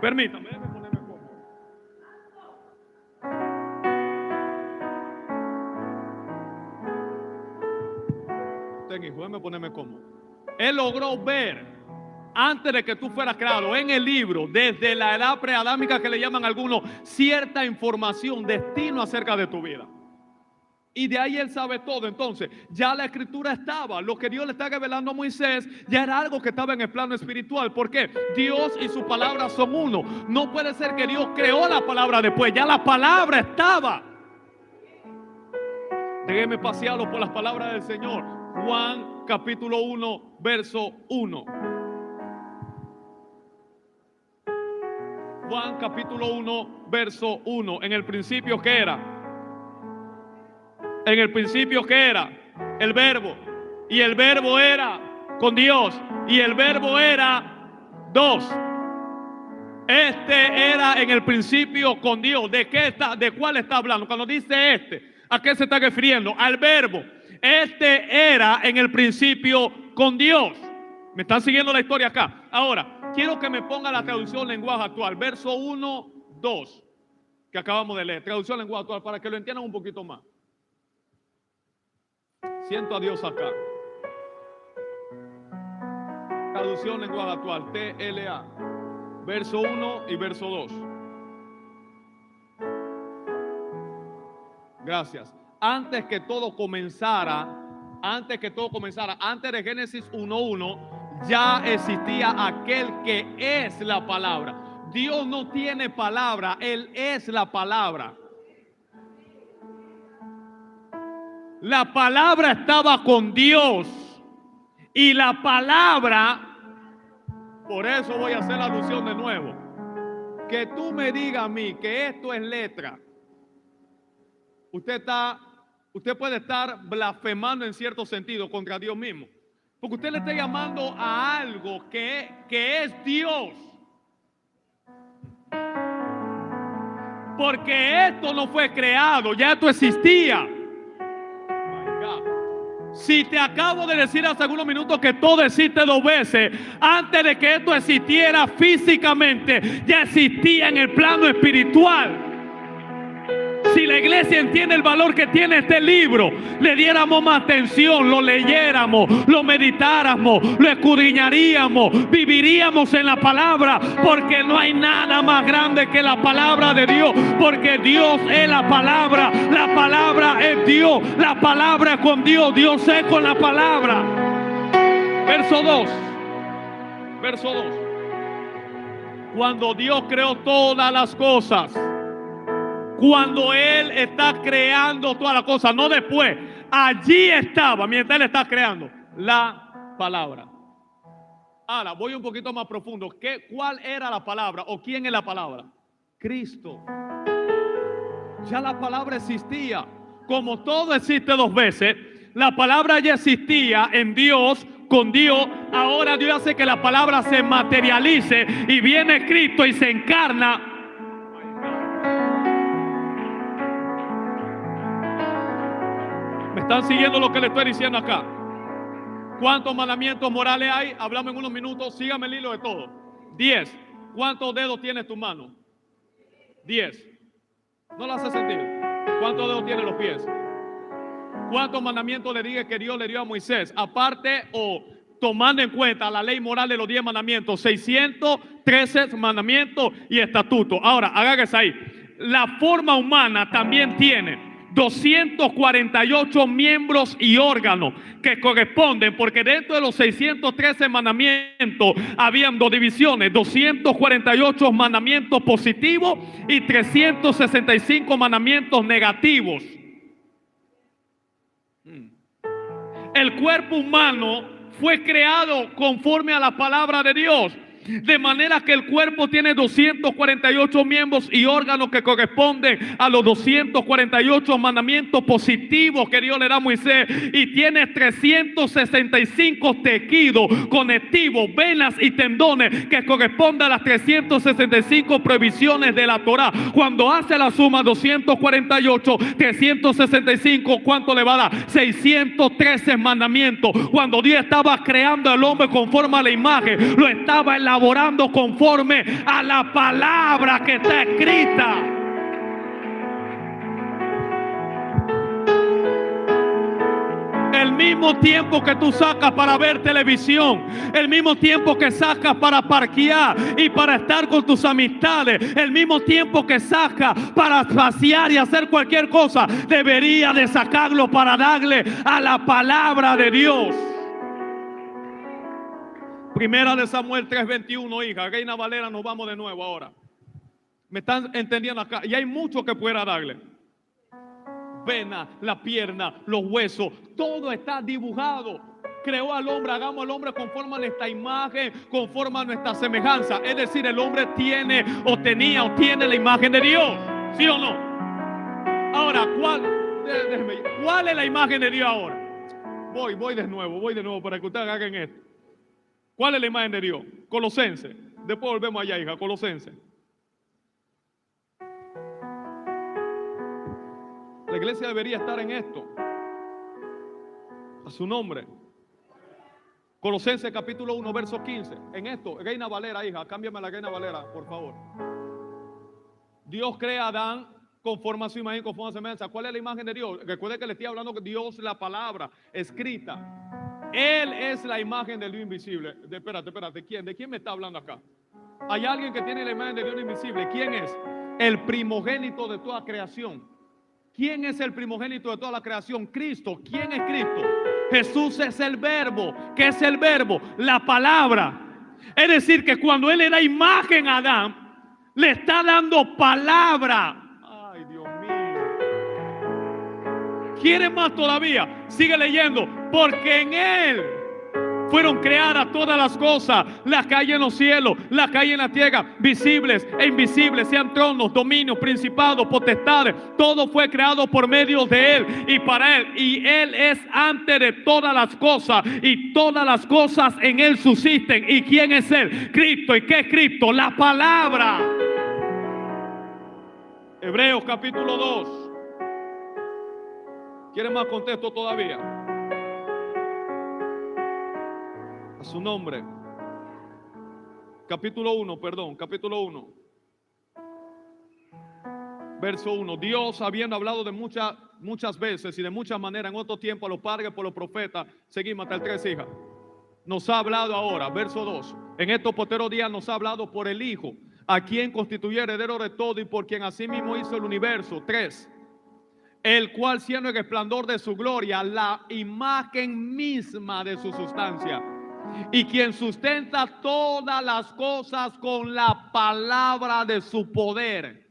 Permítame, déjame ponerme cómodo. Déjame ponerme cómodo. Él logró ver antes de que tú fueras creado en el libro, desde la edad preadámica que le llaman algunos, cierta información, destino acerca de tu vida. Y de ahí él sabe todo. Entonces ya la escritura estaba, lo que Dios le está revelando a Moisés ya era algo que estaba en el plano espiritual. ¿Por qué? Dios y su palabra son uno. No puede ser que Dios creó la palabra después, ya la palabra estaba. Déjeme pasearlo por las palabras del Señor. Juan capítulo 1 verso 1. Juan capítulo 1 verso 1. En el principio, ¿qué era? En el principio, ¿qué era? El verbo. Y el verbo era con Dios. Y el verbo era Dios. Este era en el principio con Dios. ¿De qué está? ¿De cuál está hablando? Cuando dice ¿a qué se está refiriendo? Al verbo. Este era en el principio con Dios. ¿Me están siguiendo la historia acá? Ahora, quiero que me ponga la traducción lenguaje actual. Verso 1, 2. Que acabamos de leer. Traducción lenguaje actual para que lo entiendan un poquito más. Siento a Dios acá. Traducción lenguaje actual, TLA. Verso 1 y verso 2. Gracias. Antes que todo comenzara, antes de Génesis 1:1, ya existía aquel que es la palabra. Dios no tiene palabra, Él es la palabra. La palabra estaba con Dios y la palabra, por eso voy a hacer la alusión de nuevo, que tú me digas a mí que esto es letra, usted puede estar blasfemando en cierto sentido contra Dios mismo, porque usted le está llamando a algo que es Dios, porque esto no fue creado, ya esto existía. Si te acabo de decir hace algunos minutos que todo existe dos veces, antes de que esto existiera físicamente, ya existía en el plano espiritual. Si la iglesia entiende el valor que tiene este libro, le diéramos más atención, lo leyéramos, lo meditáramos, lo escudriñaríamos, viviríamos en la palabra, porque no hay nada más grande que la palabra de Dios, porque Dios es la palabra es Dios, la palabra es con Dios, Dios es con la palabra. Verso 2. Cuando Dios creó todas las cosas, cuando Él está creando todas las cosas, no después, allí estaba, mientras Él está creando, la palabra. Ahora, voy un poquito más profundo. ¿Cuál era la palabra o quién es la palabra? Cristo. Ya la palabra existía. Como todo existe dos veces, la palabra ya existía en Dios, con Dios. Ahora Dios hace que la palabra se materialice y viene Cristo y se encarna. ¿Me están siguiendo lo que le estoy diciendo acá? ¿Cuántos mandamientos morales hay? Hablamos en unos minutos. Sígame el hilo de todo. 10. ¿Cuántos dedos tiene tu mano? 10. ¿No lo hace sentir? ¿Cuántos dedos tiene los pies? ¿Cuántos mandamientos le dije que Dios le dio a Moisés? Aparte o tomando en cuenta la ley moral de los 10 mandamientos, 613 mandamientos y estatutos. Ahora, hágase ahí. La forma humana también tiene 248 miembros y órganos que corresponden, porque dentro de los 613 mandamientos habían dos divisiones: 248 mandamientos positivos y 365 mandamientos negativos. El cuerpo humano fue creado conforme a la palabra de Dios, de manera que el cuerpo tiene 248 miembros y órganos que corresponden a los 248 mandamientos positivos que Dios le da a Moisés, y tiene 365 tejidos conectivos, venas y tendones que corresponden a las 365 prohibiciones de la Torá. Cuando hace la suma 248, 365, ¿cuánto le va a dar? 613 mandamientos. Cuando Dios estaba creando al hombre conforme a la imagen, lo estaba elaborando conforme a la palabra que está escrita. El mismo tiempo que tú sacas para ver televisión, el mismo tiempo que sacas para parquear y para estar con tus amistades, el mismo tiempo que sacas para pasear y hacer cualquier cosa, debería de sacarlo para darle a la palabra de Dios. Primera de Samuel 3:21, hija. Reina Valera, nos vamos de nuevo ahora. ¿Me están entendiendo acá? Y hay mucho que pueda darle. Vena, la pierna, los huesos, todo está dibujado. Creó al hombre, hagamos al hombre conforme a nuestra imagen, conforme a nuestra semejanza. Es decir, el hombre tiene o tenía o tiene la imagen de Dios. ¿Sí o no? Ahora, ¿cuál es la imagen de Dios ahora? Voy de nuevo para que ustedes hagan esto. ¿Cuál es la imagen de Dios? Colosenses. Después volvemos allá, hija. Colosenses. La iglesia debería estar en esto. A su nombre. Colosenses capítulo 1, verso 15. En esto, Reina Valera, hija. Cámbiame la Reina Valera, por favor. Dios crea a Adán conforme a su imagen, conforme a su semejanza. ¿Cuál es la imagen de Dios? Recuerde que le estoy hablando de Dios, la palabra escrita. Él es la imagen del Dios invisible. Espérate. ¿Quién? ¿De quién me está hablando acá? Hay alguien que tiene la imagen del Dios invisible. ¿Quién es? El primogénito de toda creación. ¿Quién es el primogénito de toda la creación? Cristo. ¿Quién es Cristo? Jesús es el verbo. ¿Qué es el verbo? La palabra. Es decir, que cuando Él le da imagen a Adán, le está dando palabra. Ay, Dios mío. ¿Quiere más todavía? Sigue leyendo. Porque en Él fueron creadas todas las cosas, las que hay en los cielos, las que hay en la tierra, visibles e invisibles, sean tronos, dominios, principados, potestades. Todo fue creado por medio de Él y para Él. Y Él es antes de todas las cosas, y todas las cosas en Él subsisten. ¿Y quién es Él? Cristo. ¿Y qué es Cristo? La palabra. Hebreos capítulo 2. ¿Quieren más contexto todavía? A su nombre. Capítulo 1. Verso 1. Dios, habiendo hablado de muchas veces y de muchas maneras en otro tiempo a los padres por los profetas, seguimos hasta el 3, hija. Nos ha hablado ahora, verso 2. En estos posteros días nos ha hablado por el Hijo, a quien constituyó heredero de todo y por quien asimismo hizo el universo. 3. El cual, siendo el resplandor de su gloria, la imagen misma de su sustancia, y quien sustenta todas las cosas con la palabra de su poder.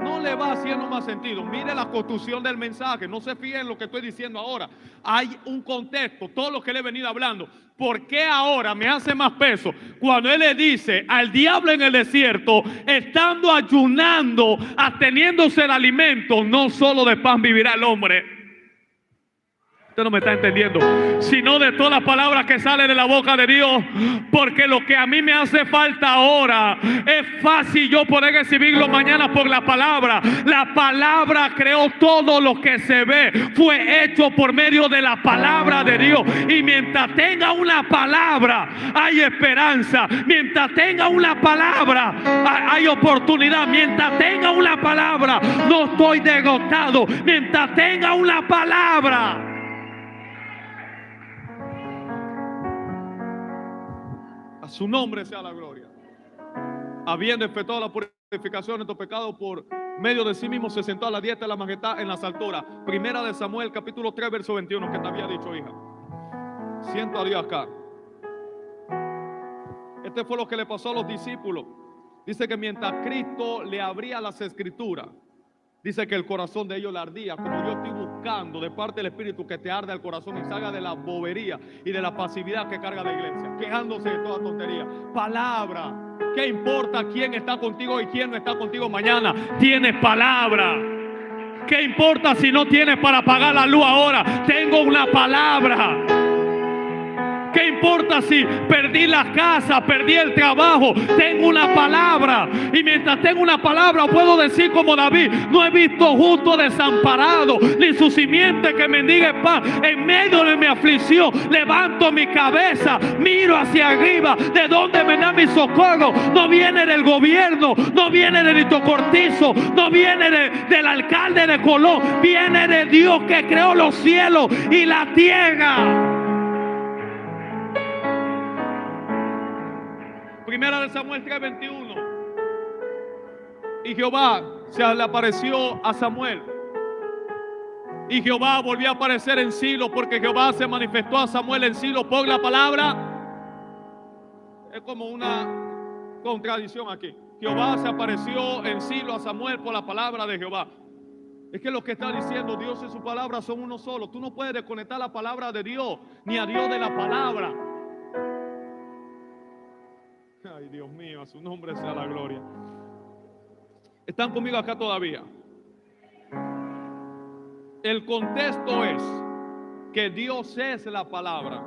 No le va haciendo más sentido. Mire la construcción del mensaje. No se fíen en lo que estoy diciendo ahora. Hay un contexto, todo lo que le he venido hablando. ¿Por qué ahora me hace más peso cuando Él le dice al diablo en el desierto, estando ayunando, absteniéndose el alimento, no solo de pan vivirá el hombre? Usted no me está entendiendo, sino de todas las palabras que salen de la boca de Dios. Porque lo que a mí me hace falta ahora es fácil yo poder recibirlo mañana por la palabra. La palabra creó todo lo que se ve, fue hecho por medio de la palabra de Dios. Y mientras tenga una palabra hay esperanza. Mientras tenga una palabra hay oportunidad. Mientras tenga una palabra no estoy derrotado. Mientras tenga una palabra. A su nombre sea la gloria. Habiendo efectuado la purificación de tu pecado por medio de sí mismo se sentó a la diestra de la majestad en las alturas. Primera de Samuel, capítulo 3, verso 21, que te había dicho, hija. Siento a Dios acá. Este fue lo que le pasó a los discípulos. Dice que mientras Cristo le abría las escrituras, dice que el corazón de ellos le ardía, como yo estoy buscando de parte del Espíritu que te arda el corazón y salga de la bobería y de la pasividad que carga la iglesia, quejándose de toda tontería. Palabra. ¿Qué importa quién está contigo y quién no está contigo mañana? Tienes palabra. ¿Qué importa si no tienes para pagar la luz ahora? Tengo una palabra. ¿Qué importa si perdí la casa, perdí el trabajo? Tengo una palabra. Y mientras tengo una palabra puedo decir como David: no he visto justo desamparado, ni su simiente que mendigue pan. En medio de mi aflicción levanto mi cabeza, miro hacia arriba. ¿De dónde me da mi socorro? No viene del gobierno, no viene de Nito Cortizo, no viene del alcalde de Colón. Viene de Dios que creó los cielos y la tierra. Primera de Samuel 3:21. Y Jehová se le apareció a Samuel. Y Jehová volvió a aparecer en Silo, porque Jehová se manifestó a Samuel en Silo por la palabra. Es como una contradicción aquí. Jehová se apareció en Silo a Samuel por la palabra de Jehová. Es que lo que está diciendo Dios y su palabra son uno solo. Tú no puedes desconectar la palabra de Dios ni a Dios de la palabra. Ay, Dios mío, a su nombre sea la gloria. ¿Están conmigo acá todavía? El contexto es que Dios es la palabra.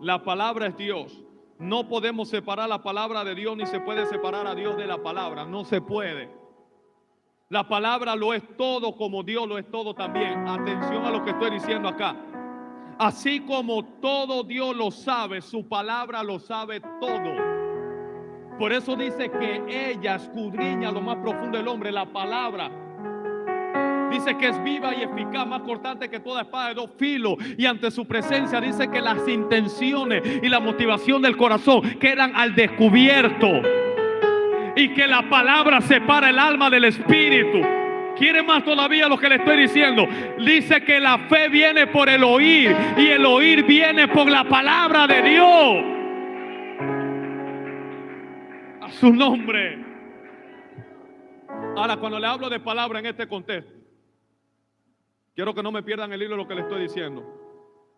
La palabra es Dios. No podemos separar la palabra de Dios, ni se puede separar a Dios de la palabra. No se puede. La palabra lo es todo, como Dios lo es todo también. Atención a lo que estoy diciendo acá. Así como todo Dios lo sabe, su palabra lo sabe todo. Por eso dice que ella escudriña lo más profundo del hombre, la palabra. Dice que es viva y eficaz, más cortante que toda espada de dos filos. Y ante su presencia dice que las intenciones y la motivación del corazón quedan al descubierto. Y que la palabra separa el alma del espíritu. ¿Quiere más todavía lo que le estoy diciendo? Dice que la fe viene por el oír, y el oír viene por la palabra de Dios. A su nombre. Ahora, cuando le hablo de palabra en este contexto, quiero que no me pierdan el hilo de lo que le estoy diciendo.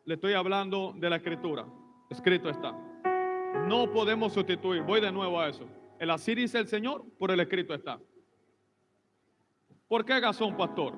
Le estoy hablando de la escritura. Escrito está. No podemos sustituir. Voy de nuevo a eso. El así dice el Señor, por el escrito está. ¿Por qué razón, pastor?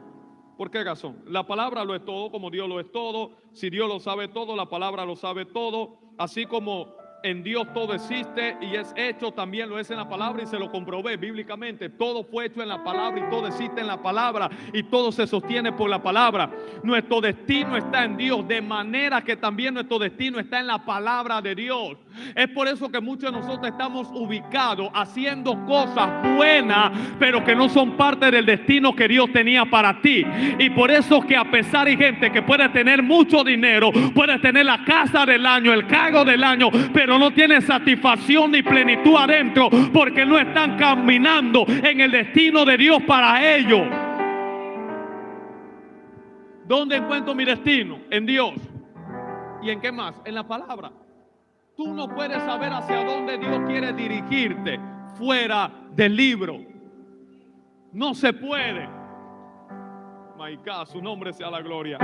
¿Por qué razón? La palabra lo es todo, como Dios lo es todo. Si Dios lo sabe todo, la palabra lo sabe todo. Así como en Dios todo existe y es hecho, también lo es en la palabra, y se lo comprobé bíblicamente. Todo fue hecho en la palabra y todo existe en la palabra y todo se sostiene por la palabra. Nuestro destino está en Dios, de manera que también nuestro destino está en la palabra de Dios. Es por eso que muchos de nosotros estamos ubicados haciendo cosas buenas, pero que no son parte del destino que Dios tenía para ti. Y por eso que a pesar de gente que puede tener mucho dinero, puede tener la casa del año, el cargo del año, pero no tiene satisfacción ni plenitud adentro, porque no están caminando en el destino de Dios para ellos. ¿Dónde encuentro mi destino? En Dios. ¿Y en qué más? En la palabra. Tú no puedes saber hacia dónde Dios quiere dirigirte fuera del libro. No se puede. My God, su nombre sea la gloria.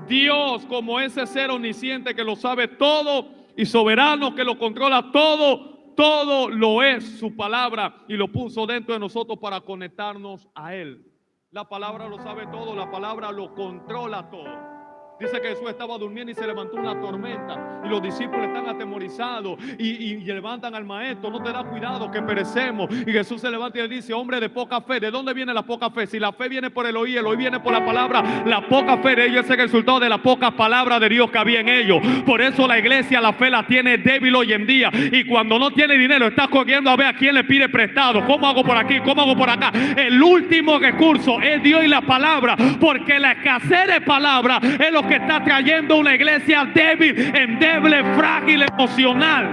Dios, como ese ser omnisciente que lo sabe todo y soberano que lo controla todo, todo lo es su palabra, y lo puso dentro de nosotros para conectarnos a Él. La palabra lo sabe todo, la palabra lo controla todo. Dice que Jesús estaba durmiendo y se levantó una tormenta, y los discípulos están atemorizados y levantan al maestro. No te da cuidado que perecemos. Y Jesús se levanta y le dice: hombre de poca fe. ¿De dónde viene la poca fe? Si la fe viene por el oír viene por la palabra. La poca fe de ellos es el resultado de la poca palabra de Dios que había en ellos. Por eso la iglesia la fe la tiene débil hoy en día, y cuando no tiene dinero está corriendo a ver a quién le pide prestado. ¿Cómo hago por aquí? ¿Cómo hago por acá? El último recurso es Dios y la palabra, porque la escasez de palabra es lo que está trayendo una iglesia débil, endeble, frágil, emocional.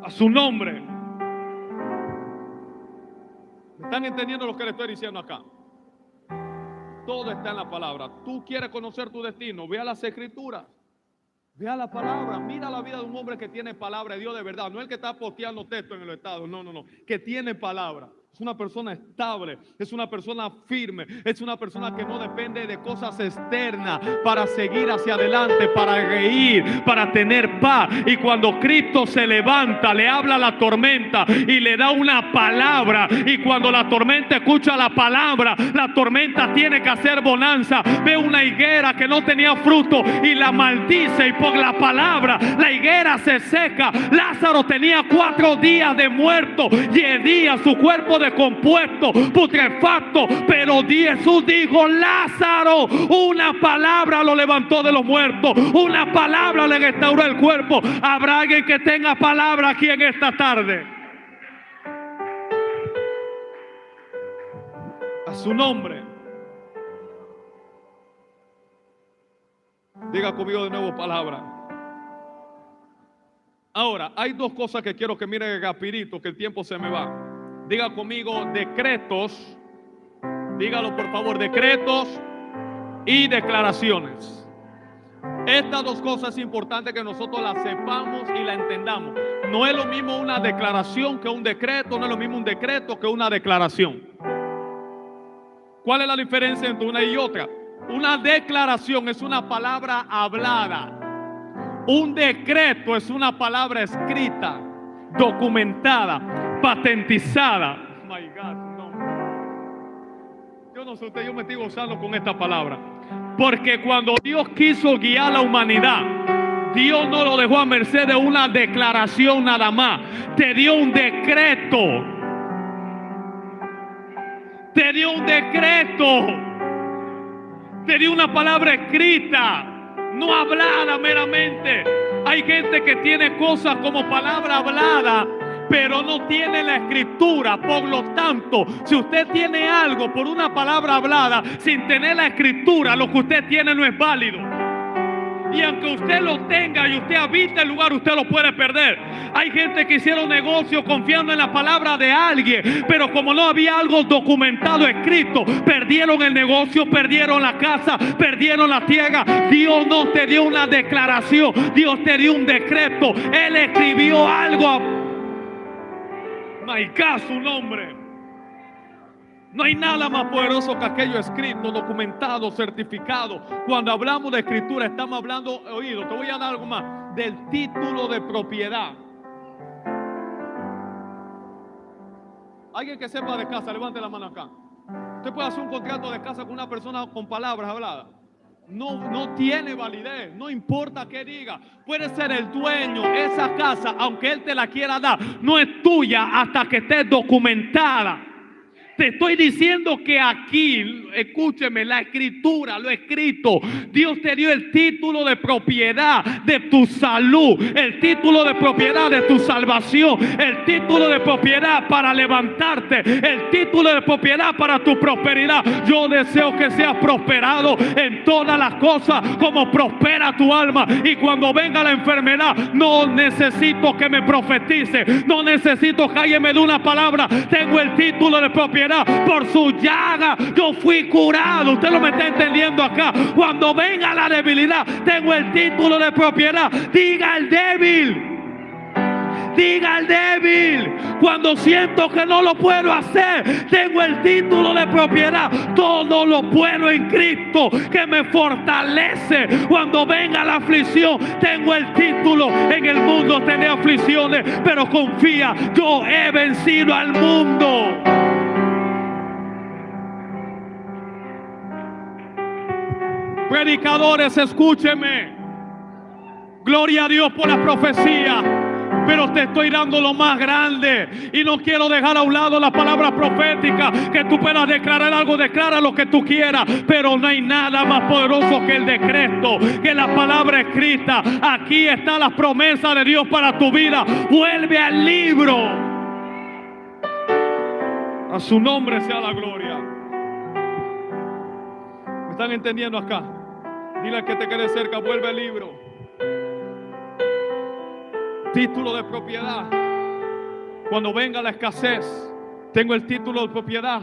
A su nombre. ¿Me están entendiendo lo que les estoy diciendo acá? Todo está en la palabra. Tú quieres conocer tu destino, ve a las escrituras. Vea la palabra, mira la vida de un hombre que tiene palabra de Dios de verdad. No el que está posteando texto en el estado, no, que tiene palabra. Es una persona estable, es una persona firme, es una persona que no depende de cosas externas para seguir hacia adelante, para reír, para tener paz. Y cuando Cristo se levanta, le habla a la tormenta y le da una palabra. Y cuando la tormenta escucha la palabra, la tormenta tiene que hacer bonanza. Ve una higuera que no tenía fruto y la maldice, y por la palabra la higuera se seca. Lázaro tenía 4 días de muerto y hedía su cuerpo descompuesto, putrefacto, pero Jesús dijo: Lázaro, una palabra lo levantó de los muertos, una palabra le restauró el cuerpo. Habrá alguien que tenga palabra aquí en esta tarde. A su nombre. Diga conmigo de nuevo palabra. Ahora, hay 2 cosas que quiero que miren rapidito, que el tiempo se me va. Diga conmigo decretos. Dígalo por favor, decretos y declaraciones. Estas 2 cosas es importante que nosotros las sepamos y las entendamos. No es lo mismo una declaración que un decreto, no es lo mismo un decreto que una declaración. ¿Cuál es la diferencia entre una y otra? Una declaración es una palabra hablada. Un decreto es una palabra escrita, documentada, patentizada. My God, no. Yo no sé usted, yo me estoy gozando con esta palabra. Porque cuando Dios quiso guiar a la humanidad, Dios no lo dejó a merced de una declaración nada más. Te dio un decreto. Te dio un decreto. Te dio una palabra escrita, no hablada meramente. Hay gente que tiene cosas como palabra hablada, pero no tiene la escritura. Por lo tanto, si usted tiene algo por una palabra hablada sin tener la escritura, lo que usted tiene no es válido. Y aunque usted lo tenga y usted habita el lugar, usted lo puede perder. Hay gente que hicieron negocio confiando en la palabra de alguien, pero como no había algo documentado, escrito, perdieron el negocio, perdieron la casa, perdieron la tierra. Dios no te dio una declaración, Dios te dio un decreto. Él escribió algo. My God, su nombre. No hay nada más poderoso que aquello escrito, documentado, certificado. Cuando hablamos de escritura, estamos hablando, oído, te voy a dar algo más, del título de propiedad. Alguien que sepa de casa, levante la mano acá. Usted puede hacer un contrato de casa con una persona con palabras habladas. No tiene validez, no importa qué diga. Puede ser el dueño, esa casa, aunque él te la quiera dar, no es tuya hasta que esté documentada. Te estoy diciendo que aquí, escúcheme, la escritura, lo escrito, Dios te dio el título de propiedad de tu salud, el título de propiedad de tu salvación, el título de propiedad para levantarte, el título de propiedad para tu prosperidad. Yo deseo que seas prosperado en todas las cosas como prospera tu alma. Y cuando venga la enfermedad, no necesito que me profetice, no necesito que alguien me dé una palabra. Tengo el título de propiedad. Por su llaga yo fui curado. Usted lo me está entendiendo acá. Cuando venga la debilidad, tengo el título de propiedad. Diga al débil. Diga al débil. Cuando siento que no lo puedo hacer, tengo el título de propiedad. Todo lo puedo en Cristo que me fortalece. Cuando venga la aflicción, tengo el título. En el mundo tenés aflicciones, pero confía, yo he vencido al mundo. Predicadores, escúcheme. Gloria a Dios por la profecía, pero te estoy dando lo más grande y no quiero dejar a un lado la palabra profética. Que tú puedas declarar algo, declara lo que tú quieras, pero no hay nada más poderoso que el decreto, que la palabra escrita. Aquí está la promesa de Dios para tu vida. Vuelve al libro. A su nombre sea la gloria. ¿Me están entendiendo acá? Dile al que te quede cerca, vuelve al libro. Título de propiedad. Cuando venga la escasez, Tengo el título de propiedad.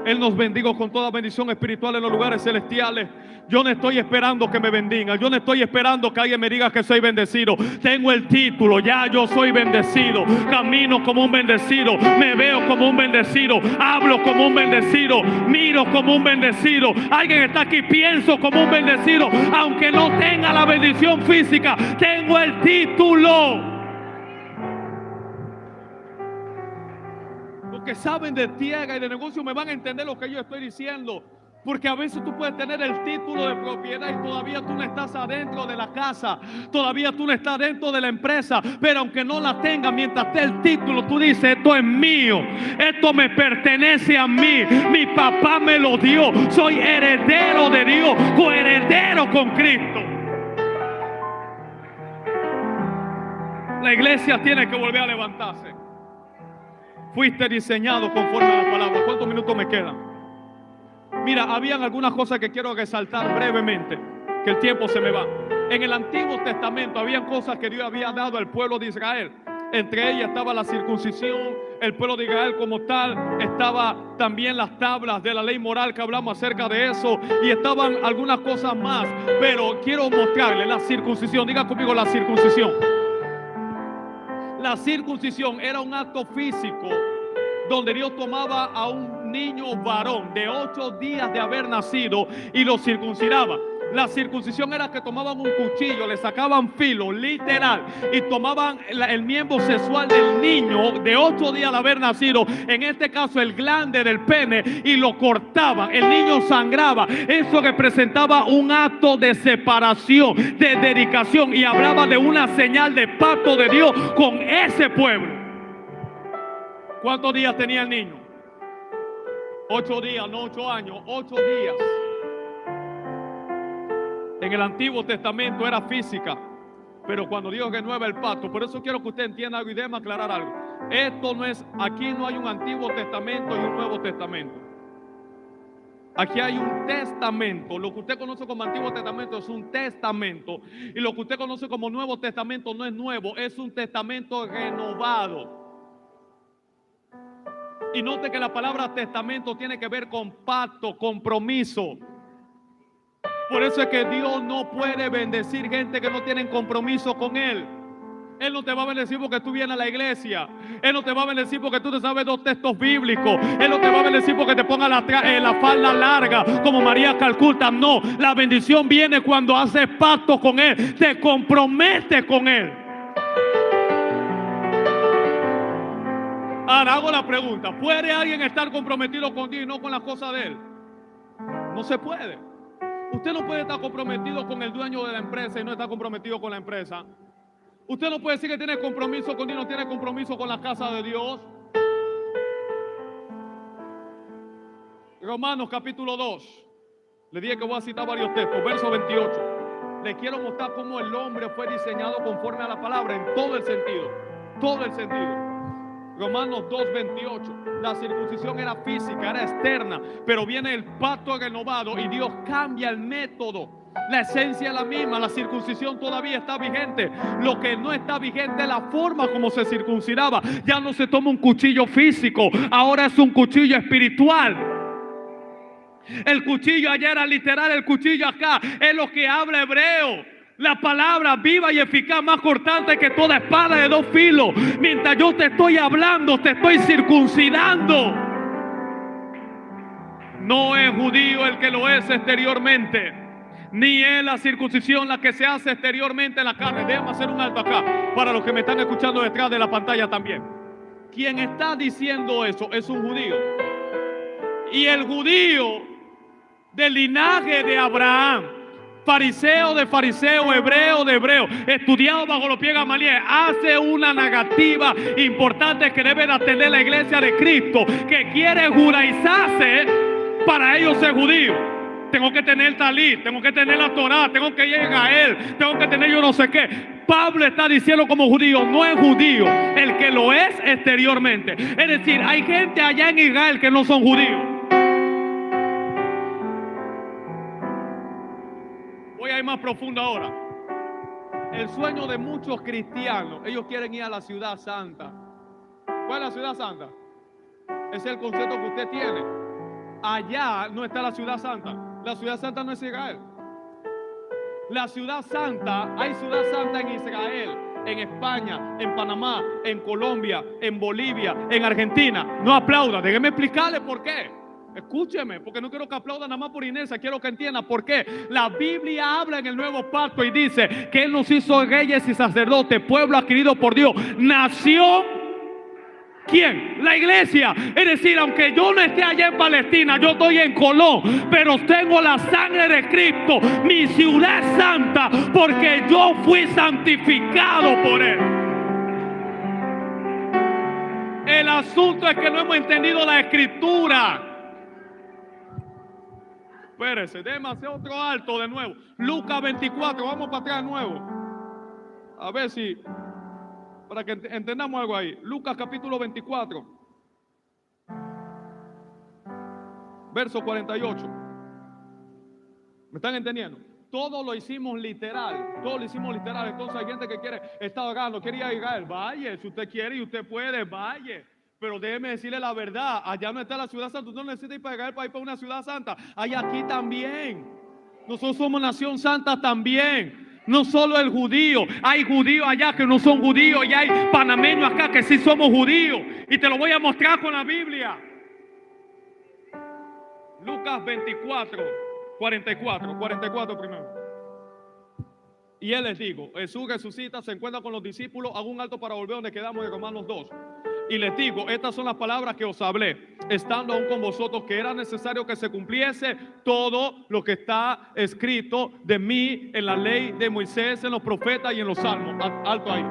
Él nos bendijo con toda bendición espiritual en los lugares celestiales. Yo no estoy esperando que me bendigan. Yo no estoy esperando que alguien me diga que soy bendecido. Tengo el título, ya yo soy bendecido. Camino como un bendecido. Me veo como un bendecido. Hablo como un bendecido. Miro como un bendecido. Alguien está aquí, pienso como un bendecido. Aunque no tenga la bendición física, tengo el título. Que saben de tierra y de negocio me van a entender lo que yo estoy diciendo, porque a veces tú puedes tener el título de propiedad y todavía tú no estás adentro de la casa, todavía tú no estás dentro de la empresa, pero aunque no la tengas, mientras esté el título, tú dices: esto es mío, esto me pertenece a mí, mi papá me lo dio, soy heredero de Dios, coheredero con Cristo. La iglesia tiene que volver a levantarse. Fuiste diseñado conforme a la palabra. ¿Cuántos minutos me quedan? Mira, habían algunas cosas que quiero resaltar brevemente, que el tiempo se me va. En el Antiguo Testamento habían cosas que Dios había dado al pueblo de Israel. Entre ellas estaba la circuncisión, el pueblo de Israel como tal. Estaba también las tablas de la ley moral, que hablamos acerca de eso. Y estaban algunas cosas más. Pero quiero mostrarles la circuncisión. Diga conmigo: la circuncisión. La circuncisión era un acto físico donde Dios tomaba a un niño varón de 8 días de haber nacido y lo circuncidaba. La circuncisión era que tomaban un cuchillo, le sacaban filo, literal, y tomaban el miembro sexual del niño de 8 días de haber nacido, en este caso el glande del pene, y lo cortaban. El niño sangraba. Eso representaba un acto de separación, de dedicación, y hablaba de una señal de pacto de Dios con ese pueblo. ¿Cuántos días tenía el niño? 8 días, no 8 años, 8 días. En el Antiguo Testamento era física, pero cuando Dios renueva el pacto, por eso quiero que usted entienda algo y déjeme aclarar algo. Esto no es, aquí no hay un Antiguo Testamento y un Nuevo Testamento. Aquí hay un testamento. Lo que usted conoce como Antiguo Testamento es un testamento, y lo que usted conoce como Nuevo Testamento no es nuevo, es un testamento renovado. Y note que la palabra testamento tiene que ver con pacto, compromiso. Por eso es que Dios no puede bendecir gente que no tienen compromiso con Él. Él no te va a bendecir porque tú vienes a la iglesia. Él no te va a bendecir porque tú te sabes 2 textos bíblicos. Él no te va a bendecir porque te ponga la falda larga como María Calcuta. No, la bendición viene cuando haces pacto con Él, te comprometes con Él. Ahora hago la pregunta: ¿puede alguien estar comprometido con Dios y no con las cosas de Él? No se puede. Usted no puede estar comprometido con el dueño de la empresa y no estar comprometido con la empresa. Usted no puede decir que tiene compromiso con Dios y no tiene compromiso con la casa de Dios. Romanos capítulo 2. Le dije que voy a citar varios textos. Verso 28. Le quiero mostrar cómo el hombre fue diseñado conforme a la palabra en todo el sentido. Todo el sentido. Romanos 2:28. La circuncisión era física, era externa, pero viene el pacto renovado y Dios cambia el método. La esencia es la misma, la circuncisión todavía está vigente. Lo que no está vigente es la forma como se circuncidaba. Ya no se toma un cuchillo físico, ahora es un cuchillo espiritual. El cuchillo allá era literal, el cuchillo acá es lo que habla hebreo. La palabra viva y eficaz, más cortante que toda espada de 2 filos. Mientras yo te estoy hablando, te estoy circuncidando. No es judío el que lo es exteriormente, ni es la circuncisión la que se hace exteriormente en la carne. Déjame hacer un alto acá para los que me están escuchando detrás de la pantalla también. Quien está diciendo eso es un judío. Y el judío del linaje de Abraham, fariseo de fariseo, hebreo de hebreo, estudiado bajo los pies de Gamaliel, hace una negativa importante que debe de atender la iglesia de Cristo, que quiere judaizarse para ellos ser judío. Tengo que tener el talit, tengo que tener la Torá, tengo que ir a Israel, tengo que tener yo no sé qué. Pablo está diciendo como judío, no es judío el que lo es exteriormente. Es decir, hay gente allá en Israel que no son judíos. Voy a ir más profundo ahora. El sueño de muchos cristianos, ellos quieren ir a la ciudad santa. ¿Cuál es la ciudad santa? Ese es el concepto que usted tiene. Allá no está la ciudad santa. La ciudad santa no es Israel. La ciudad santa, hay ciudad santa en Israel, en España, en Panamá, en Colombia, en Bolivia, en Argentina. No aplauda, déjeme explicarle por qué. Escúcheme, porque no quiero que aplaudan nada más por inercia, quiero que entienda por qué. La Biblia habla en el Nuevo Pacto y dice que Él nos hizo reyes y sacerdotes, pueblo adquirido por Dios, nación. ¿Quién? La iglesia. Es decir, aunque yo no esté allá en Palestina, yo estoy en Colón, pero tengo la sangre de Cristo. Mi ciudad es santa porque yo fui santificado por Él. El asunto es que no hemos entendido la escritura. Espérese, déjame hacer otro alto de nuevo. Lucas 24, vamos para atrás de nuevo. A ver si... para que entendamos algo ahí. Lucas capítulo 24, verso 48. ¿Me están entendiendo? Todo lo hicimos literal. Todo lo hicimos literal. Entonces hay gente que quiere estar orando, quiere ir a Israel. Vaya, si usted quiere y usted puede, vaya. Pero déjeme decirle la verdad. Allá no está la ciudad santa. Usted no necesita ir para Israel para ir para una ciudad santa. Hay aquí también. Nosotros somos nación santa también. No solo el judío, hay judíos allá que no son judíos y hay panameños acá que sí somos judíos. Y te lo voy a mostrar con la Biblia. Lucas 24, 44 primero. Y Él les digo, Jesús resucita, se encuentra con los discípulos, hago un alto para volver donde quedamos de Romanos 2. Y les digo, estas son las palabras que os hablé, estando aún con vosotros, que era necesario que se cumpliese todo lo que está escrito de mí en la ley de Moisés, en los profetas y en los salmos. Alto ahí.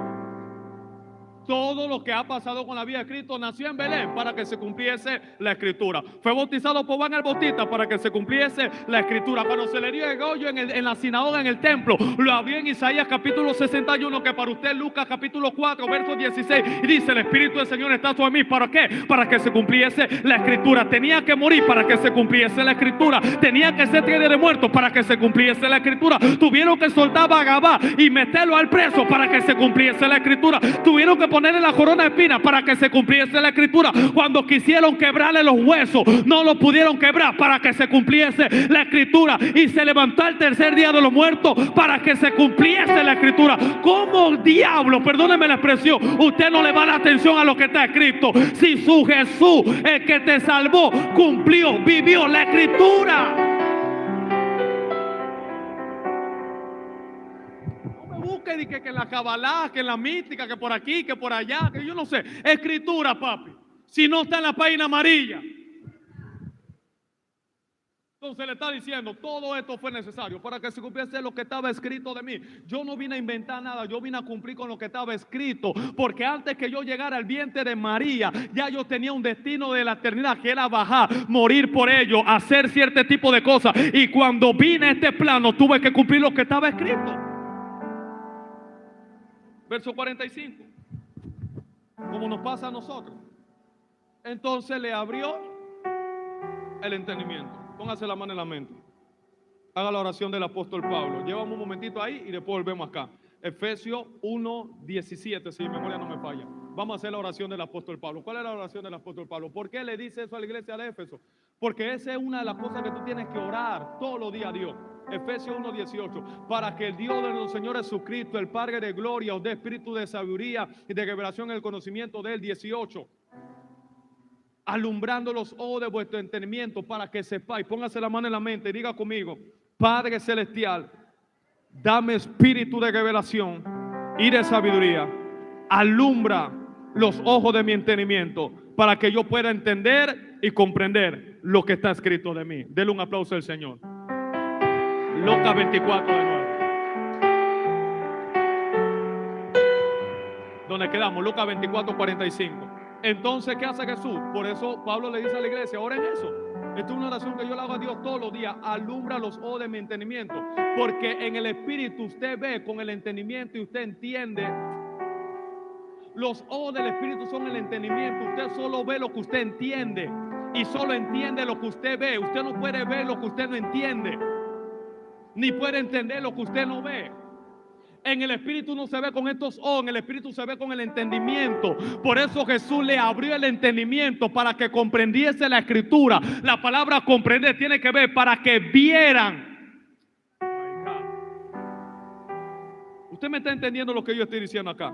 Todo lo que ha pasado con la vida de Cristo nació en Belén para que se cumpliese la escritura. Fue bautizado por Juan el Bautista para que se cumpliese la escritura. Cuando se le dio el rollo en la sinagoga, en el templo, lo abrió en Isaías capítulo 61, que para usted Lucas capítulo 4, verso 16, y dice: el Espíritu del Señor está sobre mí. ¿Para qué? Para que se cumpliese la escritura. Tenía que morir para que se cumpliese la escritura. Tenía que ser traído de muertos para que se cumpliese la escritura. Tuvieron que soltar a Barrabás y meterlo al preso para que se cumpliese la escritura. Tuvieron que ponerle la corona de espinas para que se cumpliese la escritura. Cuando quisieron quebrarle los huesos, no lo pudieron quebrar para que se cumpliese la escritura. Y se levantó al tercer día de los muertos para que se cumpliese la escritura. ¿Cómo diablo, perdóneme la expresión, usted no le va a dar atención a lo que está escrito? Si su Jesús, el que te salvó, cumplió, vivió la escritura. Busque que en la cabalá, que en la mística, que por aquí, que por allá, que yo no sé. Escritura, papi. Si no está en la página amarilla. Entonces le está diciendo, todo esto fue necesario para que se cumpliese lo que estaba escrito de mí. Yo no vine a inventar nada, yo vine a cumplir con lo que estaba escrito. Porque antes que yo llegara al vientre de María, ya yo tenía un destino de la eternidad, que era bajar, morir por ello, hacer cierto tipo de cosas. Y cuando vine a este plano, tuve que cumplir lo que estaba escrito. Verso 45. Como nos pasa a nosotros. Entonces le abrió el entendimiento. Póngase la mano en la mente. Haga la oración del apóstol Pablo. Llevamos un momentito ahí y después volvemos acá. Efesios 1:17, si mi memoria no me falla. Vamos a hacer la oración del apóstol Pablo. ¿Cuál es la oración del apóstol Pablo? ¿Por qué le dice eso a la iglesia de Éfeso? Porque esa es una de las cosas que tú tienes que orar todos los días a Dios. Efesios 1:18, para que el Dios de nuestro Señor Jesucristo, el Padre de gloria, os dé espíritu de sabiduría y de revelación en el conocimiento de Él. 18, alumbrando los ojos de vuestro entendimiento para que sepáis. Póngase la mano en la mente y diga conmigo: Padre celestial, dame espíritu de revelación y de sabiduría. Alumbra los ojos de mi entendimiento para que yo pueda entender y comprender lo que está escrito de mí. Denle un aplauso al Señor. Lucas 24 de nuevo. ¿Dónde quedamos? Lucas 24, 45. Entonces, ¿qué hace Jesús? Por eso Pablo le dice a la iglesia: oren eso. Esta es una oración que yo le hago a Dios todos los días. Alumbra los ojos de mi entendimiento. Porque en el espíritu usted ve con el entendimiento y usted entiende. Los ojos del espíritu son el entendimiento. Usted solo ve lo que usted entiende. Y solo entiende lo que usted ve. Usted no puede ver lo que usted no entiende. Ni puede entender lo que usted no ve. En el espíritu no se ve con estos ojos, en el espíritu se ve con el entendimiento. Por eso Jesús le abrió el entendimiento para que comprendiese la escritura. La palabra comprender tiene que ver para que vieran. ¿Usted me está entendiendo lo que yo estoy diciendo acá?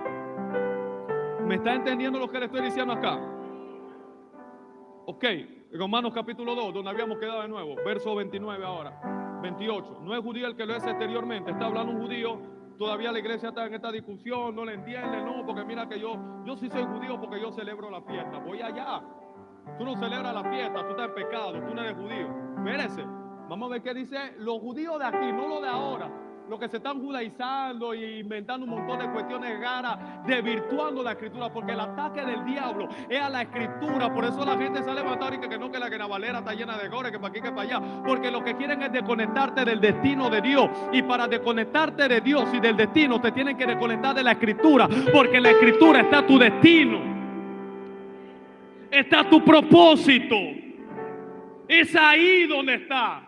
¿Me está entendiendo lo que le estoy diciendo acá? Ok, Romanos capítulo 2, donde habíamos quedado de nuevo, verso 29 ahora, 28. No es judío el que lo es exteriormente, está hablando un judío. Todavía la iglesia está en esta discusión, no le entiende, no, porque mira que yo sí soy judío porque yo celebro la fiesta. Voy allá. Tú no celebras la fiesta, tú estás en pecado, tú no eres judío. Espérese, vamos a ver qué dice los judíos de aquí, no los de ahora. Los que se están judaizando e inventando un montón de cuestiones raras, desvirtuando la escritura, porque el ataque del diablo es a la escritura. Por eso la gente se ha levantado y que no, que la Navalera está llena de gore, que para aquí, que para allá, porque lo que quieren es desconectarte del destino de Dios. Y para desconectarte de Dios y del destino te tienen que desconectar de la escritura, porque en la escritura está tu destino, está tu propósito, es ahí donde está.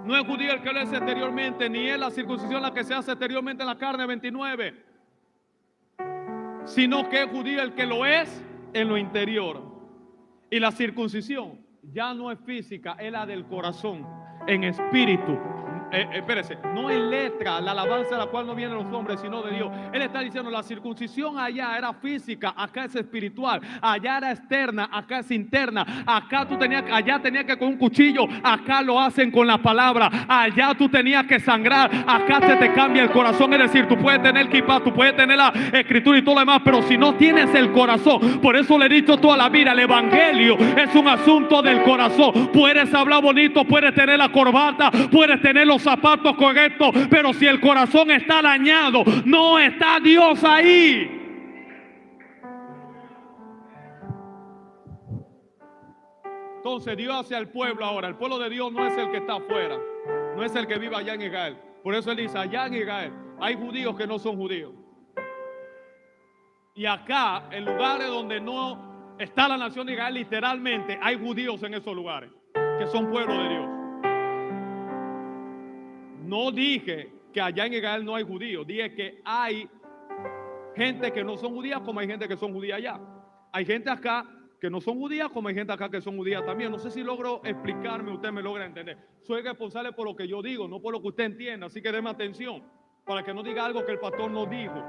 No es judío el que lo es exteriormente, ni es la circuncisión la que se hace exteriormente en la carne, 29, sino que es judío el que lo es en lo interior. Y la circuncisión ya no es física, es la del corazón, en espíritu. Espérese, no en letra, la alabanza a la cual no vienen los hombres, sino de Dios. Él está diciendo, la circuncisión allá era física, acá es espiritual. Allá era externa, acá es interna. Allá tenía que con un cuchillo, acá lo hacen con la palabra. Allá tú tenías que sangrar, acá se te cambia el corazón. Es decir, tú puedes tener kippah, tú puedes tener la escritura y todo lo demás, pero si no tienes el corazón, por eso le he dicho toda la vida, el evangelio es un asunto del corazón. Puedes hablar bonito, puedes tener la corbata, puedes tener los zapatos correctos, pero si el corazón está dañado, no está Dios ahí. Entonces Dios hacia el pueblo ahora. El pueblo de Dios no es el que está afuera, no es el que vive allá en Israel. Por eso él dice, allá en Israel hay judíos que no son judíos, y acá en lugares donde no está la nación de Israel, literalmente hay judíos en esos lugares que son pueblo de Dios. No dije que allá en Israel no hay judíos, dije que hay gente que no son judías como hay gente que son judías allá. Hay gente acá que no son judías como hay gente acá que son judías también. No sé si logro explicarme, usted me logra entender. Soy responsable por lo que yo digo, no por lo que usted entienda, así que déme atención para que no diga algo que el pastor no dijo.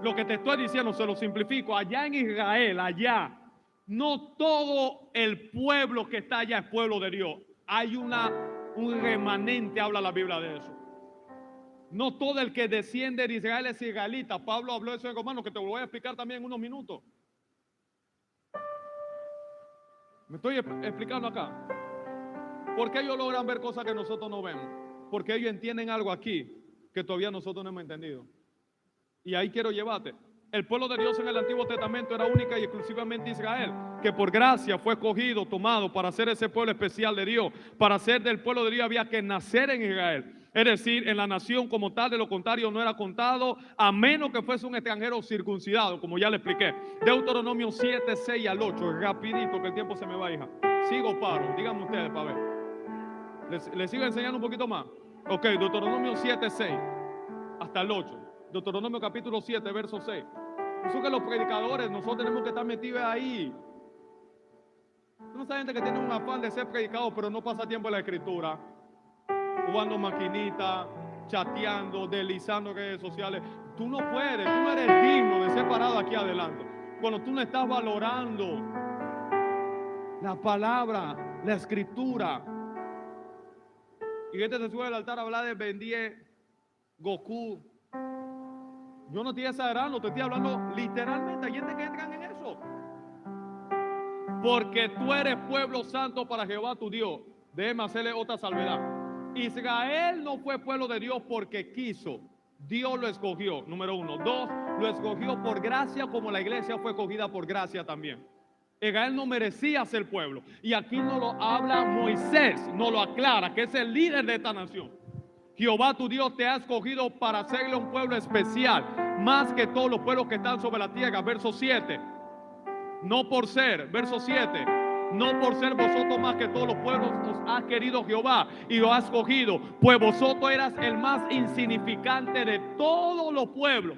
Lo que te estoy diciendo se lo simplifico. Allá en Israel, allá, no todo el pueblo que está allá es pueblo de Dios. Hay un remanente, habla la Biblia de eso. No todo el que desciende de Israel es israelita. Pablo habló de eso en Romanos, que te lo voy a explicar también en unos minutos. Me estoy explicando acá. ¿Por qué ellos logran ver cosas que nosotros no vemos? Porque ellos entienden algo aquí que todavía nosotros no hemos entendido. Y ahí quiero llevarte. El pueblo de Dios en el Antiguo Testamento era única y exclusivamente Israel, que por gracia fue escogido, tomado para ser ese pueblo especial de Dios. Para ser del pueblo de Dios había que nacer en Israel, es decir, en la nación como tal. De lo contrario no era contado, a menos que fuese un extranjero circuncidado, como ya le expliqué. Deuteronomio 7, 6 al 8, rapidito que el tiempo se me va, hija. Sigo o paro, díganme ustedes para ver. ¿Les sigo enseñando un poquito más? Ok, Deuteronomio 7, 6 hasta el 8. Deuteronomio capítulo 7, verso 6. Eso que los predicadores, nosotros tenemos que estar metidos ahí. No esa gente que tiene un afán de ser predicado, pero no pasa tiempo en la escritura, jugando maquinita, chateando, deslizando redes sociales. Tú no puedes, tú no eres digno de ser parado aquí adelante cuando tú no estás valorando la palabra, la escritura. Y gente se sube al altar a hablar de Ben 10, Goku. Yo no estoy exagerando, te estoy hablando literalmente. Hay gente que entran en eso. Porque tú eres pueblo santo para Jehová tu Dios. Déjeme hacerle otra salvedad. Israel no fue pueblo de Dios porque quiso. Dios lo escogió, número 1. 2, lo escogió por gracia, como la iglesia fue escogida por gracia también. Israel no merecía ser pueblo. Y aquí nos lo habla Moisés, nos lo aclara, que es el líder de esta nación. Jehová tu Dios te ha escogido para hacerle un pueblo especial, más que todos los pueblos que están sobre la tierra. Verso 7. No por ser, verso 7, No por ser vosotros más que todos los pueblos os ha querido Jehová y os ha escogido, pues vosotros eras el más insignificante de todos los pueblos.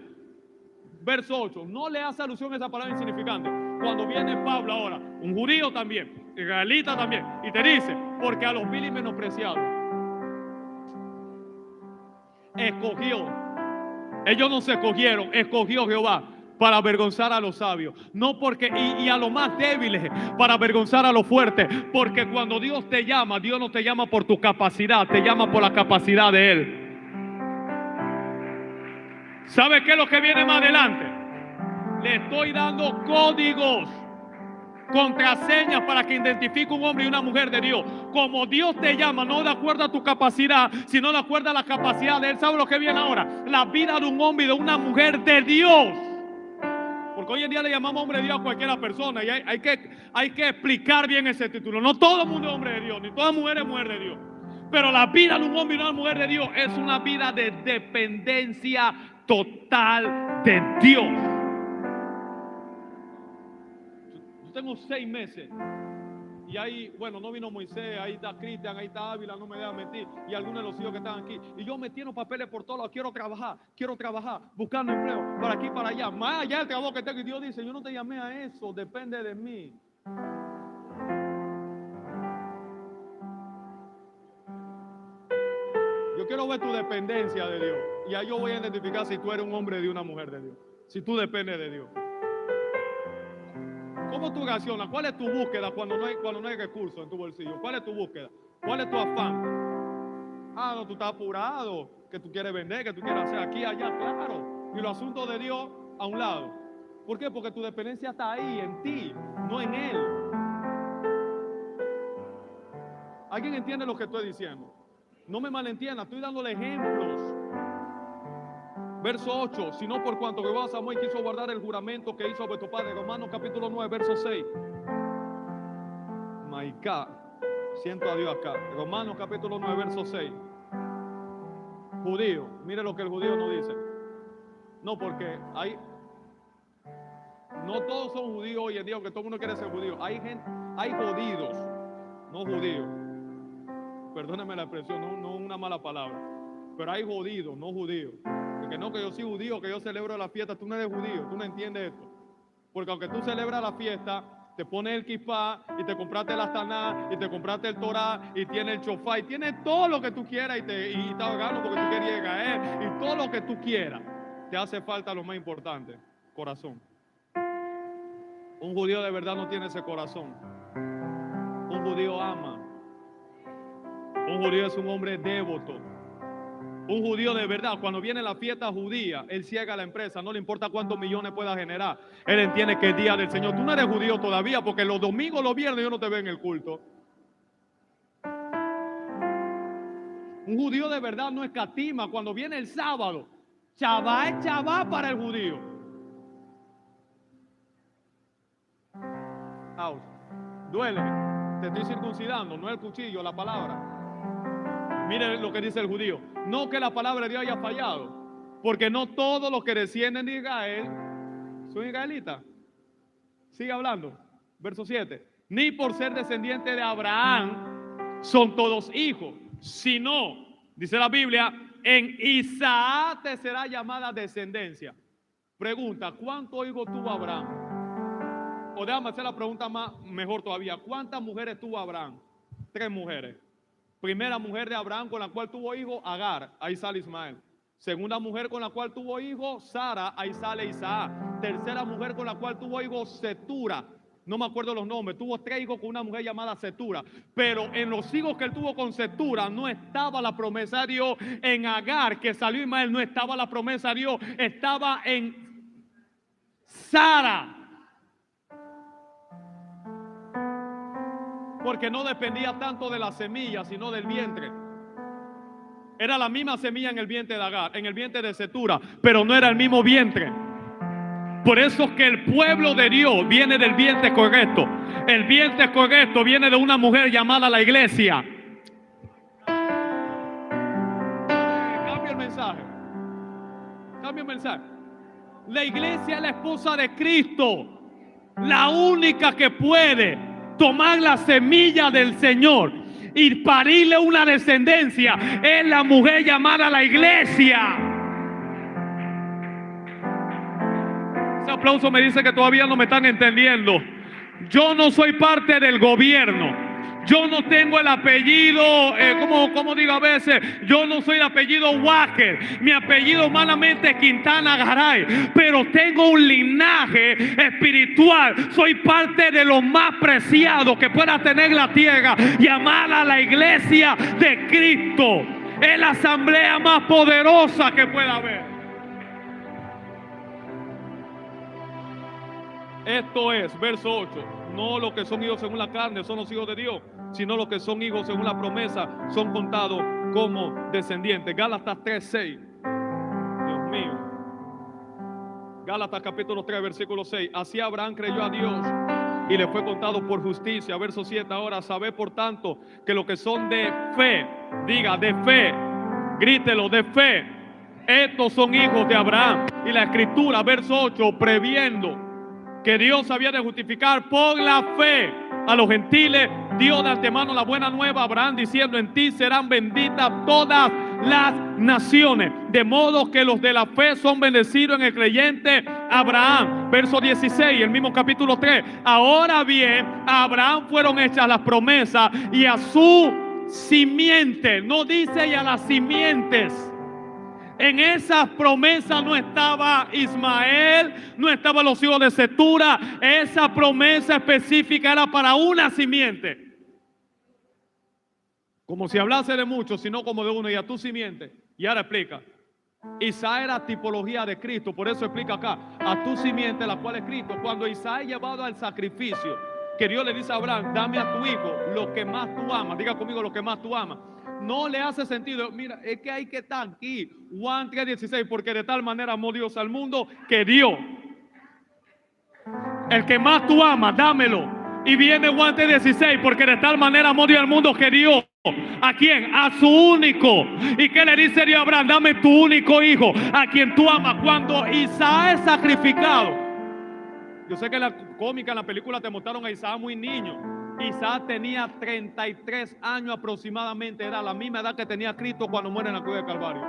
Verso 8, no le hace alusión a esa palabra insignificante. Cuando viene Pablo ahora, un judío también, israelita también, y te dice, porque a los vil y menospreciados escogió. Ellos no se escogieron, escogió Jehová para avergonzar a los sabios, no porque y a los más débiles para avergonzar a los fuertes, porque cuando Dios te llama, Dios no te llama por tu capacidad, te llama por la capacidad de Él. ¿Sabe qué es lo que viene más adelante? Le estoy dando códigos, contraseñas para que identifique un hombre y una mujer de Dios. Como Dios te llama, no de acuerdo a tu capacidad, sino de acuerdo a la capacidad de Él. ¿Sabe lo que viene ahora? La vida de un hombre y de una mujer de Dios. Porque hoy en día le llamamos hombre de Dios a cualquiera persona y hay que explicar bien ese título. No todo el mundo es hombre de Dios, ni toda mujer es mujer de Dios. Pero la vida de un hombre y una mujer de Dios es una vida de dependencia total de Dios. Yo tengo 6 meses y ahí, bueno, no vino Moisés, ahí está Cristian, ahí está Ávila, no me dejan mentir, y algunos de los hijos que están aquí, y yo metiendo papeles por todos lados, quiero trabajar, buscando empleo, para aquí, para allá, más allá del trabajo que tengo, y Dios dice, yo no te llamé a eso, depende de mí. Yo quiero ver tu dependencia de Dios, y ahí yo voy a identificar si tú eres un hombre de Dios, una mujer de Dios, si tú dependes de Dios. ¿Cómo tú reaccionas? ¿Cuál es tu búsqueda cuando no hay recursos en tu bolsillo? ¿Cuál es tu búsqueda? ¿Cuál es tu afán? Ah, no, tú estás apurado, que tú quieres vender, que tú quieres hacer aquí, allá, claro. Y los asuntos de Dios a un lado. ¿Por qué? Porque tu dependencia está ahí, en ti, no en Él. ¿Alguien entiende lo que estoy diciendo? No me malentienda, estoy dándole ejemplos. Verso 8, sino por cuanto Jehová Samuel quiso guardar el juramento que hizo a vuestro padre. Romanos capítulo 9, verso 6. My God, siento a Dios acá. Romanos capítulo 9, verso 6. Judío, mire lo que el judío nos dice. No, porque no todos son judíos hoy en día, aunque todo el mundo quiere ser judío. Hay jodidos, no judíos. Perdóname la expresión, no una mala palabra. Pero hay jodidos, no judíos. Que no, que yo soy judío, que yo celebro la fiesta. Tú no eres judío, tú no entiendes esto. Porque aunque tú celebras la fiesta, te pones el kippah y te compraste el astaná y te compraste el torá y tienes el chofá y tienes todo lo que tú quieras y te ahogando porque tú querías caer y todo lo que tú quieras. Te hace falta lo más importante, corazón. Un judío de verdad no tiene ese corazón. Un judío ama. Un judío es un hombre devoto. Un judío de verdad, cuando viene la fiesta judía, él ciega a la empresa, no le importa cuántos millones pueda generar. Él entiende que es día del Señor. Tú no eres judío todavía porque los domingos, los viernes yo no te veo en el culto. Un judío de verdad no escatima. Cuando viene el sábado, chavá es chavá para el judío. Ouch. Duele, te estoy circuncidando, no el cuchillo, la palabra. Mire lo que dice el judío. No que la palabra de Dios haya fallado, porque no todos los que descienden de Israel son israelitas. Sigue hablando. Verso 7. Ni por ser descendiente de Abraham son todos hijos, sino, dice la Biblia, en Isaac te será llamada descendencia. Pregunta, ¿cuántos hijos tuvo Abraham? O déjame hacer la pregunta mejor todavía. ¿Cuántas mujeres tuvo Abraham? 3 mujeres. Primera mujer de Abraham con la cual tuvo hijo, Agar, ahí sale Ismael. Segunda mujer con la cual tuvo hijo, Sara, ahí sale Isaac. Tercera mujer con la cual tuvo hijo, Setura. No me acuerdo los nombres. Tuvo 3 hijos con una mujer llamada Setura. Pero en los hijos que él tuvo con Setura no estaba la promesa de Dios. En Agar, que salió Ismael, no estaba la promesa de Dios. Estaba en Sara. Porque no dependía tanto de la semilla, sino del vientre. Era la misma semilla en el vientre de Agar, en el vientre de Setura, pero no era el mismo vientre. Por eso es que el pueblo de Dios viene del vientre correcto. El vientre correcto viene de una mujer llamada la iglesia. Cambia el mensaje. Cambia el mensaje. La iglesia es la esposa de Cristo, la única que puede tomar la semilla del Señor y parirle una descendencia, es la mujer llamada la iglesia. Ese aplauso me dice que todavía no me están entendiendo. Yo no soy parte del gobierno. Yo no tengo el apellido, como digo a veces, yo no soy el apellido Walker. Mi apellido humanamente es Quintana Garay. Pero tengo un linaje espiritual. Soy parte de lo más preciado que pueda tener la tierra, llamada la iglesia de Cristo. Es la asamblea más poderosa que pueda haber. Esto es, verso 8. No los que son hijos según la carne son los hijos de Dios, sino los que son hijos según la promesa son contados como descendientes. Gálatas 3:6. Dios mío. Gálatas capítulo 3, versículo 6. Así Abraham creyó a Dios y le fue contado por justicia. Verso 7. Ahora sabed por tanto que los que son de fe, diga de fe, grítelo, de fe, estos son hijos de Abraham. Y la escritura, verso 8, previendo que Dios había de justificar por la fe a los gentiles, dio de antemano la buena nueva a Abraham, diciendo: en ti serán benditas todas las naciones. De modo que los de la fe son bendecidos en el creyente Abraham. Verso 16, el mismo capítulo 3. Ahora bien, a Abraham fueron hechas las promesas y a su simiente. No dice y a las simientes. En esas promesas no estaba Ismael, no estaban los hijos de Cetura. Esa promesa específica era para una simiente. Como si hablase de muchos, sino como de uno, y a tu simiente. Y ahora explica. Isaac era tipología de Cristo, por eso explica acá, a tu simiente, la cual es Cristo. Cuando Isaac es llevado al sacrificio, que Dios le dice a Abraham: dame a tu hijo lo que más tú amas. Diga conmigo, lo que más tú amas. No le hace sentido. Mira, es que hay que estar aquí. Juan 3:16, porque de tal manera amó Dios al mundo que dio. El que más tú amas, dámelo. Y viene Juan 3:16, porque de tal manera amó Dios al mundo que dio. ¿A quién? A su único. ¿Y qué le dice Dios a Abraham? Dame tu único hijo, a quien tú amas. Cuando Isaac es sacrificado, yo sé que en la cómica, en la película te mostraron a Isaac muy niño. Isaac tenía 33 años aproximadamente. Era la misma edad que tenía Cristo cuando muere en la cruz de Calvario.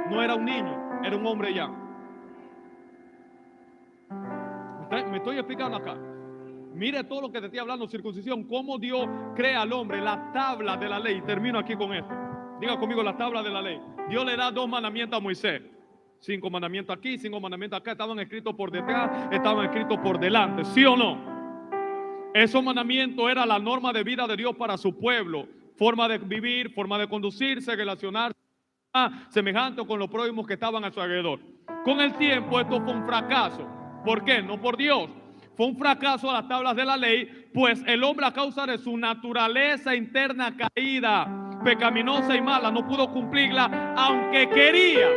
No era un niño, era un hombre ya. Me estoy explicando acá. Mire todo lo que te estoy hablando, circuncisión, cómo Dios crea al hombre, la tabla de la ley. Termino aquí con esto. Diga conmigo, la tabla de la ley. Dios le da 2 mandamientos a Moisés. 5 mandamientos aquí, 5 mandamientos acá. Estaban escritos por detrás, estaban escritos por delante. ¿Sí o no? Esos mandamientos eran la norma de vida de Dios para su pueblo. Forma de vivir, forma de conducirse, relacionarse semejante con los prójimos que estaban a su alrededor. Con el tiempo esto fue un fracaso. ¿Por qué? No por Dios. Fue un fracaso a las tablas de la ley, pues el hombre, a causa de su naturaleza interna caída, pecaminosa y mala, no pudo cumplirla aunque quería.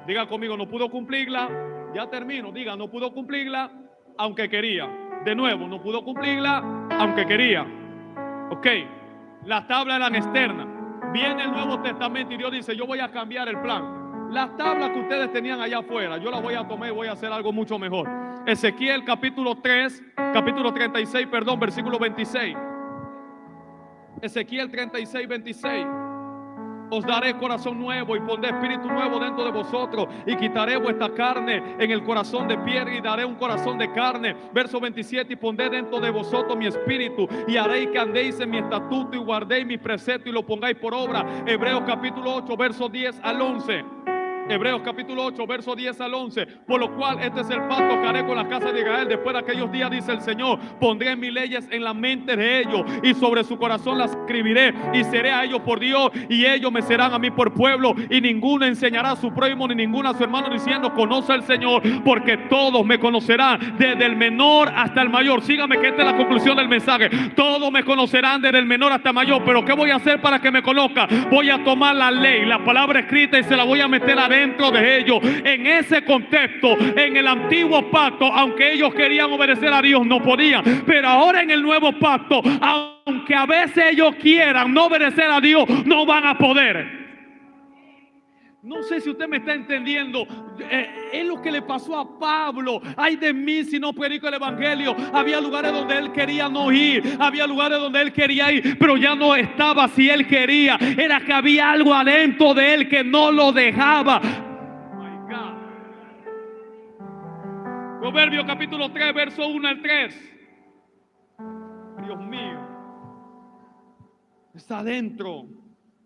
Diga conmigo, no pudo cumplirla. Ya termino. Diga, no pudo cumplirla aunque quería. De nuevo, no pudo cumplirla aunque quería. Ok, las tablas eran externas. Viene el Nuevo Testamento y Dios dice: yo voy a cambiar el plan. Las tablas que ustedes tenían allá afuera, yo las voy a tomar y voy a hacer algo mucho mejor. Ezequiel capítulo 36, versículo 26. Ezequiel 36, 26. Os daré corazón nuevo y pondré espíritu nuevo dentro de vosotros, y quitaré vuestra carne en el corazón de piedra y daré un corazón de carne. Verso 27. Y pondré dentro de vosotros mi espíritu y haréis que andéis en mi estatuto y guardéis mi precepto y lo pongáis por obra. Hebreos capítulo 8, verso 10 al 11. Hebreos capítulo 8, verso 10 al 11. Por lo cual este es el pacto que haré con la casa de Israel después de aquellos días, dice el Señor. Pondré mis leyes en la mente de ellos y sobre su corazón las escribiré, y seré a ellos por Dios y ellos me serán a mí por pueblo. Y ninguno enseñará a su prójimo ni ninguno a su hermano diciendo: conoce al Señor, porque todos me conocerán, desde el menor hasta el mayor. Sígame, que esta es la conclusión del mensaje. Todos me conocerán, desde el menor hasta el mayor. Pero ¿qué voy a hacer para que me conozca? Voy a tomar la ley, la palabra escrita, y se la voy a meter adentro de ellos. En ese contexto, en el antiguo pacto, aunque ellos querían obedecer a Dios, no podían. Pero ahora en el nuevo pacto, aunque a veces ellos quieran no obedecer a Dios, no van a poder. No sé si usted me está entendiendo. Es lo que le pasó a Pablo. Ay de mí si no predico el evangelio. Había lugares donde él quería no ir, había lugares donde él quería ir, pero ya no estaba si él quería. Era que había algo adentro de él que no lo dejaba. My God. Proverbios capítulo 3, verso 1 al 3. Dios mío, está adentro.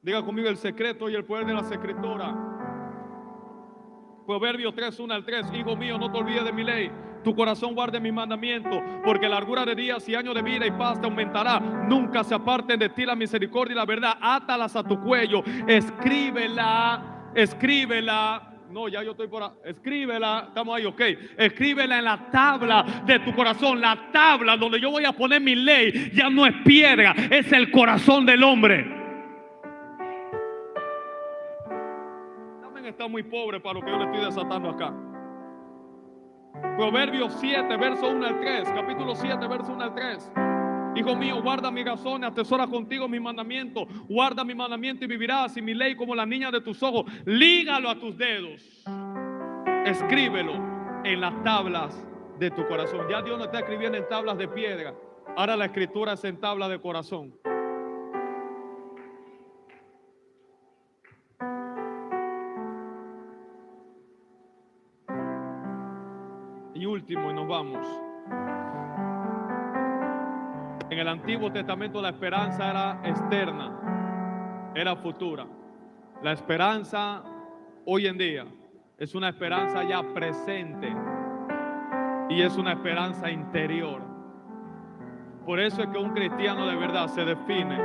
Diga conmigo el secreto y el poder de las escrituras. Proverbios 3, 1 al 3. Hijo mío, no te olvides de mi ley. Tu corazón guarde mis mandamientos, porque largura de días y años de vida y paz te aumentará. Nunca se aparten de ti la misericordia y la verdad. Átalas a tu cuello. Escríbela. No, ya yo estoy por ahí. Escríbela, estamos ahí, ok. Escríbela en la tabla de tu corazón. La tabla donde yo voy a poner mi ley ya no es piedra, es el corazón del hombre. También está muy pobre para lo que yo le estoy desatando acá. Proverbios 7, verso 1 al 3. Capítulo 7, verso 1 al 3. Hijo mío, guarda mis razones, atesora contigo mis mandamientos. Guarda mi mandamiento y vivirás, y mi ley como la niña de tus ojos. Lígalo a tus dedos. Escríbelo en las tablas de tu corazón. Ya Dios no está escribiendo en tablas de piedra. Ahora la escritura es en tablas de corazón. Y último, y nos vamos. En el Antiguo Testamento la esperanza era externa, era futura. La esperanza hoy en día es una esperanza ya presente y es una esperanza interior. Por eso es que un cristiano de verdad se define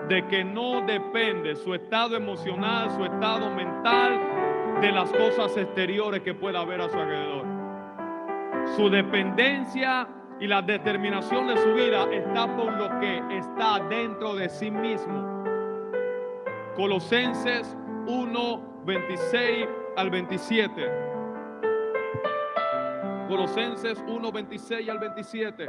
de que no depende su estado emocional, su estado mental de las cosas exteriores que pueda haber a su alrededor. Su dependencia y la determinación de su vida está por lo que está dentro de sí mismo. Colosenses 1, 26 al 27. Colosenses 1, 26 al 27.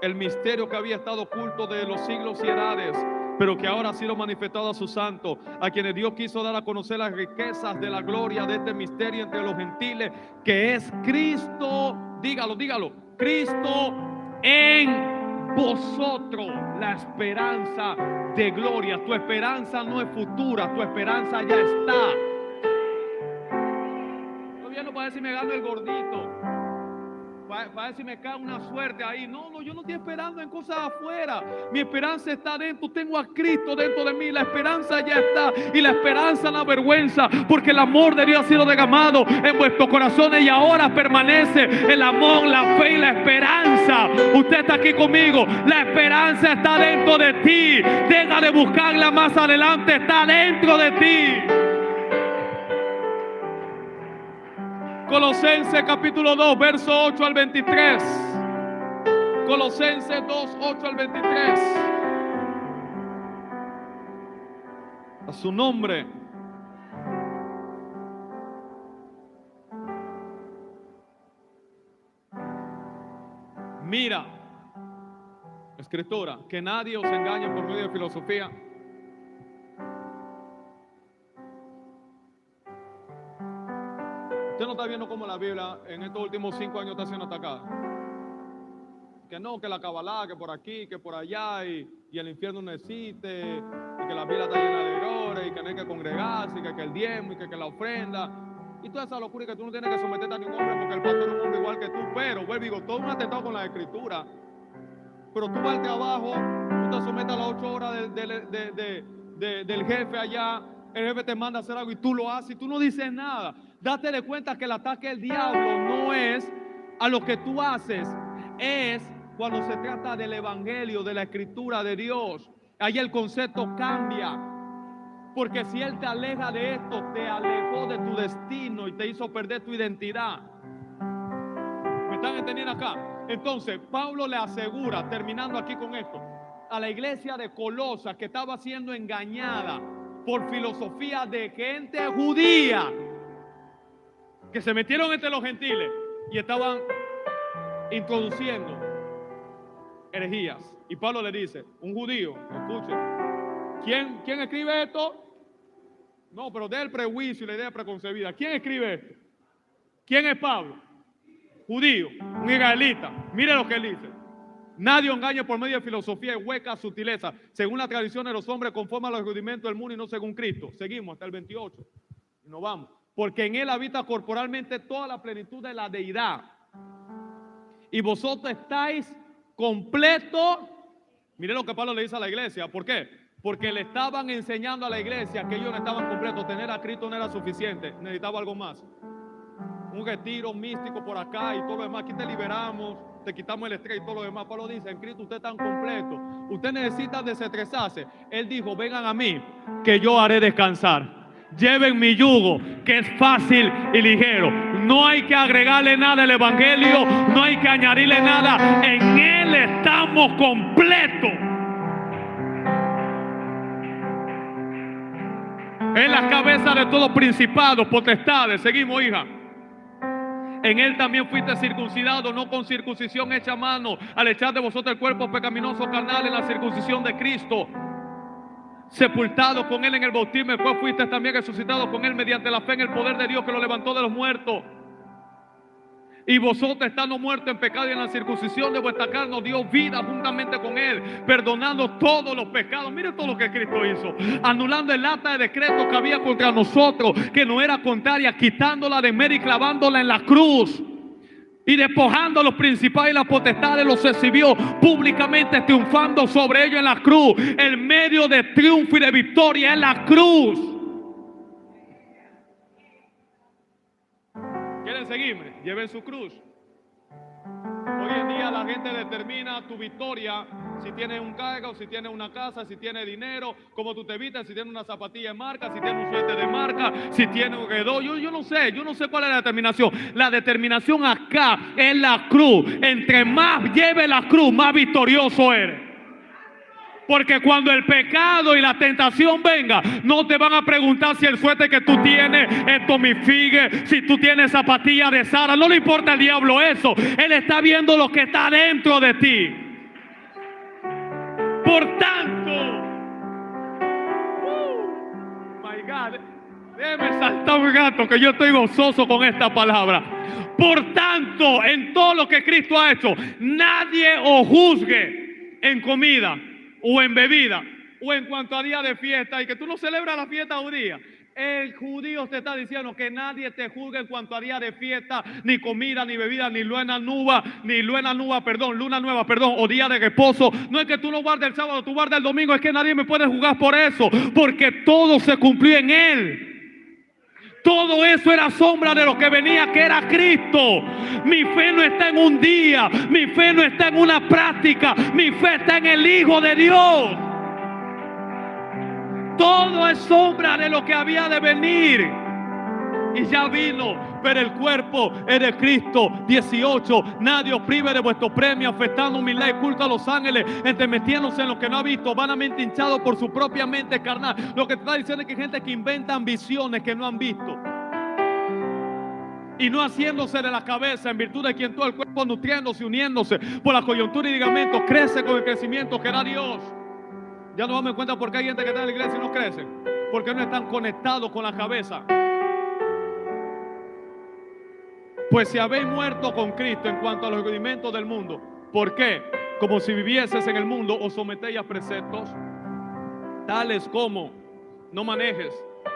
El misterio que había estado oculto de los siglos y edades, pero que ahora ha sido manifestado a sus santos, a quienes Dios quiso dar a conocer las riquezas de la gloria de este misterio entre los gentiles, que es Cristo, dígalo, Cristo en vosotros, la esperanza de gloria. Tu esperanza no es futura, tu esperanza ya está. Todavía no para ver si me gano el gordito, para ver si me cae una suerte ahí. No, yo no estoy esperando en cosas afuera. Mi esperanza está dentro. Tengo a Cristo dentro de mí. La esperanza ya está. Y la esperanza no avergüenza, porque el amor de Dios ha sido derramado en vuestros corazones y ahora permanece el amor, la fe y la esperanza. Usted está aquí conmigo. La esperanza está dentro de ti. Deja de buscarla más adelante. Está dentro de ti. Colosenses capítulo 2, verso 8 al 23. Colosenses 2, 8 al 23. A su nombre. Mira, escritura, que nadie os engañe por medio de filosofía. Usted no está viendo cómo la Biblia en estos últimos 5 años está siendo atacada. Que no, que la Cabalá, que por aquí, que por allá, y el infierno no existe, y que la Biblia está llena de errores, y que no hay que congregarse, y que el diezmo, y que la ofrenda, y toda esa locura, y que tú no tienes que someterte a ningún hombre, porque el pastor es un hombre igual que tú. Pero, vuelvo y digo, todo un atentado con la escritura. Pero tú vas al trabajo, tú te sometes a las 8 horas del jefe allá. El jefe te manda a hacer algo y tú lo haces y tú no dices nada. Date de cuenta que el ataque del diablo no es a lo que tú haces, es cuando se trata del evangelio, de la escritura de Dios. Ahí el concepto cambia. Porque si él te aleja de esto, te alejó de tu destino y te hizo perder tu identidad. ¿Me están entendiendo acá? Entonces, Pablo le asegura, terminando aquí con esto, a la iglesia de Colosas, que estaba siendo engañada por filosofía de gente judía, que se metieron entre los gentiles y estaban introduciendo herejías. Y Pablo le dice, un judío, escuche, ¿quién escribe esto? No, pero del prejuicio y la idea preconcebida. ¿Quién escribe esto? ¿Quién es Pablo? Judío, un israelita. Mire lo que él dice. Nadie engaña por medio de filosofía y hueca sutileza, según la tradición de los hombres, conforme a los rudimentos del mundo y no según Cristo. Seguimos hasta el 28 y nos vamos. Porque en él habita corporalmente toda la plenitud de la deidad. Y vosotros estáis completos. Mire lo que Pablo le dice a la iglesia. ¿Por qué? Porque le estaban enseñando a la iglesia que ellos no estaban completos. Tener a Cristo no era suficiente. Necesitaba algo más. Un retiro místico por acá y todo lo demás. Aquí te liberamos, te quitamos el estrés y todo lo demás. Pablo dice, en Cristo usted está completo. Usted necesita desestresarse. Él dijo, vengan a mí, que yo haré descansar. Lleven mi yugo, que es fácil y ligero. No hay que agregarle nada al evangelio, no hay que añadirle nada. En él estamos completos. Es la cabeza de todo principado, potestades. Seguimos, hija. En él también fuiste circuncidado, no con circuncisión hecha a mano, al echar de vosotros el cuerpo pecaminoso carnal en la circuncisión de Cristo, sepultado con él en el bautismo, el cual fuiste también resucitado con él mediante la fe en el poder de Dios que lo levantó de los muertos. Y vosotros, estando muertos en pecado y en la circuncisión de vuestra carne, nos dio vida juntamente con él, perdonando todos los pecados. Mire todo lo que Cristo hizo, anulando el acta de decreto que había contra nosotros, que no era contraria, quitándola de medio y clavándola en la cruz. Y despojando a los principales y las potestades, los exhibió públicamente, triunfando sobre ellos en la cruz. El medio de triunfo y de victoria es la cruz. ¿Quieren seguirme? Lleven su cruz. Hoy en día la gente determina tu victoria si tienes un cargo, si tienes una casa, si tienes dinero, cómo tú te vistes, si tienes una zapatilla de marca, si tienes un suéter de marca, si tienes un redó. Yo no sé cuál es la determinación. La determinación acá es la cruz. Entre más lleve la cruz, más victorioso eres. Porque cuando el pecado y la tentación venga, no te van a preguntar si el suéter que tú tienes es Tommy Hilfiger, si tú tienes zapatillas de Zara. No le importa al diablo eso. Él está viendo lo que está dentro de ti. Por tanto, my God, déjeme saltar un gato que yo estoy gozoso con esta palabra. Por tanto, en todo lo que Cristo ha hecho, nadie os juzgue en comida o en bebida, o en cuanto a día de fiesta, y que tú no celebras la fiesta judía. El judío te está diciendo que nadie te juzgue en cuanto a día de fiesta, ni comida, ni bebida, ni luna nueva, o día de reposo. No es que tú no guardes el sábado, tú guardas el domingo, es que nadie me puede juzgar por eso, porque todo se cumplió en él. Todo eso era sombra de lo que venía, que era Cristo. Mi fe no está en un día, mi fe no está en una práctica, mi fe está en el Hijo de Dios. Todo es sombra de lo que había de venir. Y ya vino, pero el cuerpo es de Cristo. 18. Nadie os prive de vuestro premio, afectando humildad y culto a los ángeles, entremetiéndose en lo que no ha visto, vanamente hinchado por su propia mente carnal. Lo que te está diciendo es que hay gente que inventa visiones que no han visto, y no haciéndose de la cabeza, en virtud de quien todo el cuerpo, nutriéndose, uniéndose por la coyuntura y ligamentos, crece con el crecimiento que da Dios. Ya nos damos cuenta por qué hay gente que está en la iglesia y no crece, porque no están conectados con la cabeza. Pues si habéis muerto con Cristo en cuanto a los rudimentos del mundo, ¿por qué? Como si vivieses en el mundo, os sometéis a preceptos tales como: no manejes,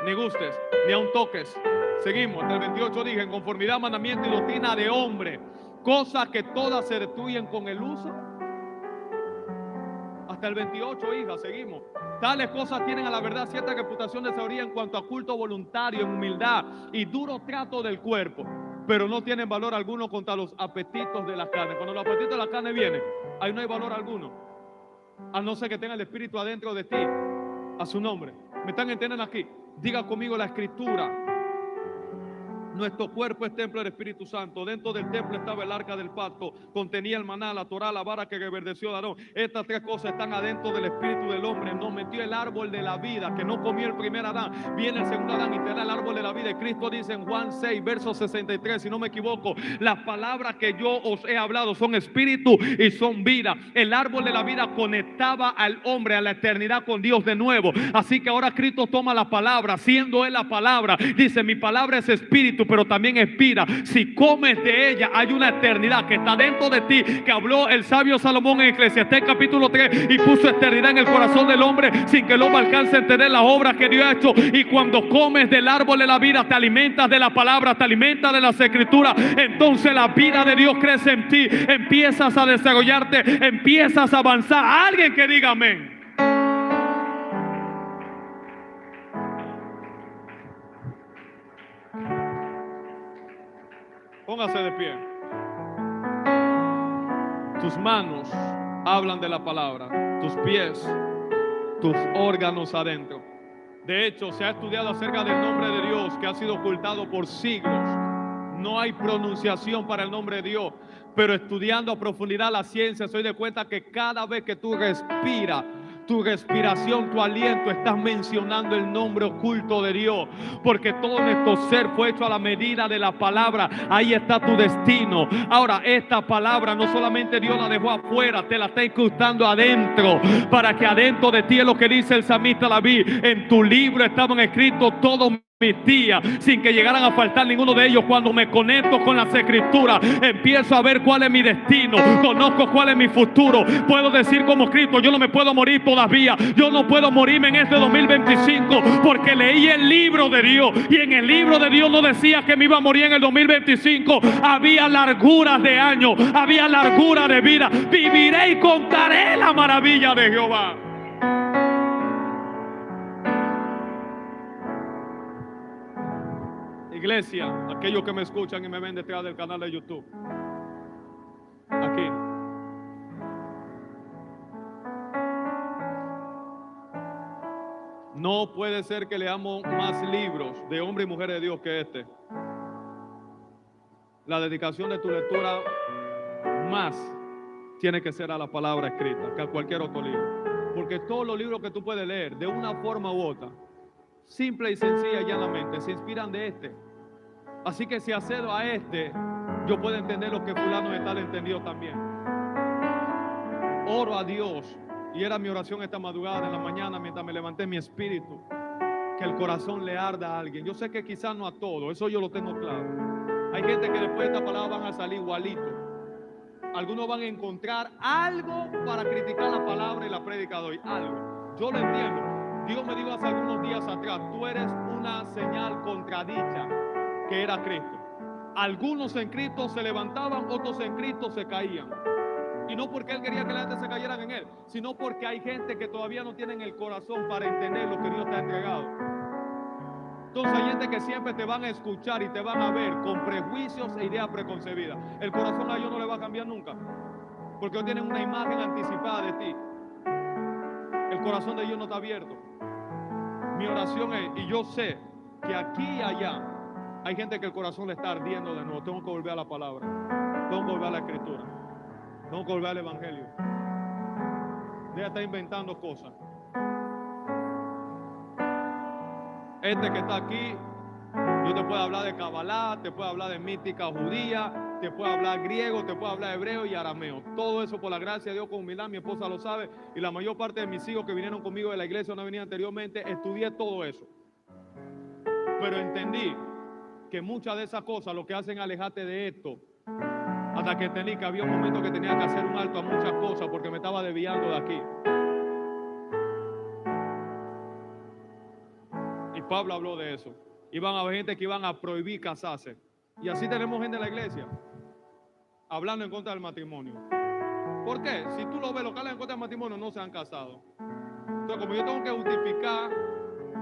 ni gustes, ni aun toques. Seguimos, hasta el 28 dije: en conformidad a mandamiento y doctrina de hombre, cosas que todas se destruyen con el uso. Hasta el 28, hija, seguimos. Tales cosas tienen a la verdad cierta reputación de sabiduría en cuanto a culto voluntario, en humildad y duro trato del cuerpo, pero no tienen valor alguno contra los apetitos de la carne. Cuando los apetitos de la carne vienen, ahí no hay valor alguno, a no ser que tenga el Espíritu adentro de ti. A su nombre. ¿Me están entendiendo aquí? Diga conmigo la Escritura. Nuestro cuerpo es templo del Espíritu Santo. Dentro del templo estaba el arca del pacto, contenía el maná, la Torá, la vara que reverdeció Aarón. Estas tres cosas están adentro del espíritu del hombre. Nos metió el árbol de la vida que no comió el primer Adán. Viene el segundo Adán y te da el árbol de la vida. Y Cristo dice en Juan 6, verso 63, si no me equivoco, las palabras que yo os he hablado son espíritu y son vida. El árbol de la vida conectaba al hombre a la eternidad con Dios de nuevo. Así que ahora Cristo toma la palabra, siendo él la palabra. Dice, mi palabra es espíritu, pero también es vida. Si comes de ella, hay una eternidad que está dentro de ti, que habló el sabio Salomón en Eclesiastés capítulo 3, y puso eternidad en el corazón del hombre sin que el hombre alcance a entender las obras que Dios ha hecho. Y cuando comes del árbol de la vida, te alimentas de la palabra, te alimentas de las escrituras, entonces la vida de Dios crece en ti, empiezas a desarrollarte, empiezas a avanzar. Alguien que diga amén. Póngase de pie. Tus manos hablan de la palabra, tus pies, tus órganos adentro. De hecho, se ha estudiado acerca del nombre de Dios que ha sido ocultado por siglos. No hay pronunciación para el nombre de Dios, pero estudiando a profundidad la ciencia, se doy de cuenta que cada vez que tú respiras, tu respiración, tu aliento, estás mencionando el nombre oculto de Dios, porque todo nuestro ser fue hecho a la medida de la palabra. Ahí está tu destino. Ahora, esta palabra no solamente Dios la dejó afuera, te la está incrustando adentro, para que adentro de ti, es lo que dice el salmista David, en tu libro estaban escritos todos mis días, sin que llegaran a faltar ninguno de ellos. Cuando me conecto con las escrituras, empiezo a ver cuál es mi destino, conozco cuál es mi futuro. Puedo decir como Cristo, yo no me puedo morir todavía, yo no puedo morirme en este 2025, porque leí el libro de Dios, y en el libro de Dios no decía que me iba a morir en el 2025. Había larguras de años, había largura de vida. Viviré y contaré la maravilla de Jehová. Iglesia, aquellos que me escuchan y me ven detrás del canal de YouTube, aquí, no puede ser que leamos más libros de hombres y mujeres de Dios que este. La dedicación de tu lectura más tiene que ser a la palabra escrita que a cualquier otro libro, porque todos los libros que tú puedes leer de una forma u otra, simple y sencilla y llanamente, se inspiran de este. Así que si accedo a este, yo puedo entender lo que fulano de tal entendió también. Oro a Dios, y era mi oración esta madrugada en la mañana mientras me levanté en mi espíritu, que el corazón le arda a alguien. Yo sé que quizás no a todos, eso yo lo tengo claro. Hay gente que después de esta palabra van a salir igualitos. Algunos van a encontrar algo para criticar la palabra y la prédica de hoy, algo. Yo lo entiendo. Dios me dijo hace algunos días atrás, tú eres una señal contradicha, que era Cristo. Algunos en Cristo se levantaban, otros en Cristo se caían. Y no porque Él quería que la gente se cayeran en Él, sino porque hay gente que todavía no tienen el corazón para entender lo que Dios te ha entregado. Entonces hay gente que siempre te van a escuchar y te van a ver con prejuicios e ideas preconcebidas. El corazón a ellos no le va a cambiar nunca, porque ellos tienen una imagen anticipada de ti. El corazón de ellos no está abierto. Mi oración es, y yo sé que aquí y allá hay gente que el corazón le está ardiendo de nuevo. Tengo que volver a la palabra, tengo que volver a la escritura, tengo que volver al evangelio. Deja de estar inventando cosas. Este que está aquí, yo te puedo hablar de Kabbalah, te puedo hablar de mística judía, te puedo hablar griego, te puedo hablar hebreo y arameo. Todo eso por la gracia de Dios, con humildad. Mi esposa lo sabe, y la mayor parte de mis hijos que vinieron conmigo de la iglesia donde venía anteriormente, estudié todo eso. Pero entendí que muchas de esas cosas lo que hacen es alejarte de esto, hasta que entendí que había un momento que tenía que hacer un alto a muchas cosas porque me estaba desviando de aquí. Y Pablo habló de eso. Iban a haber gente que iban a prohibir casarse, y así tenemos gente en la iglesia hablando en contra del matrimonio. ¿Por qué? Si tú lo ves, los que hablan en contra del matrimonio no se han casado. Entonces, como yo tengo que justificar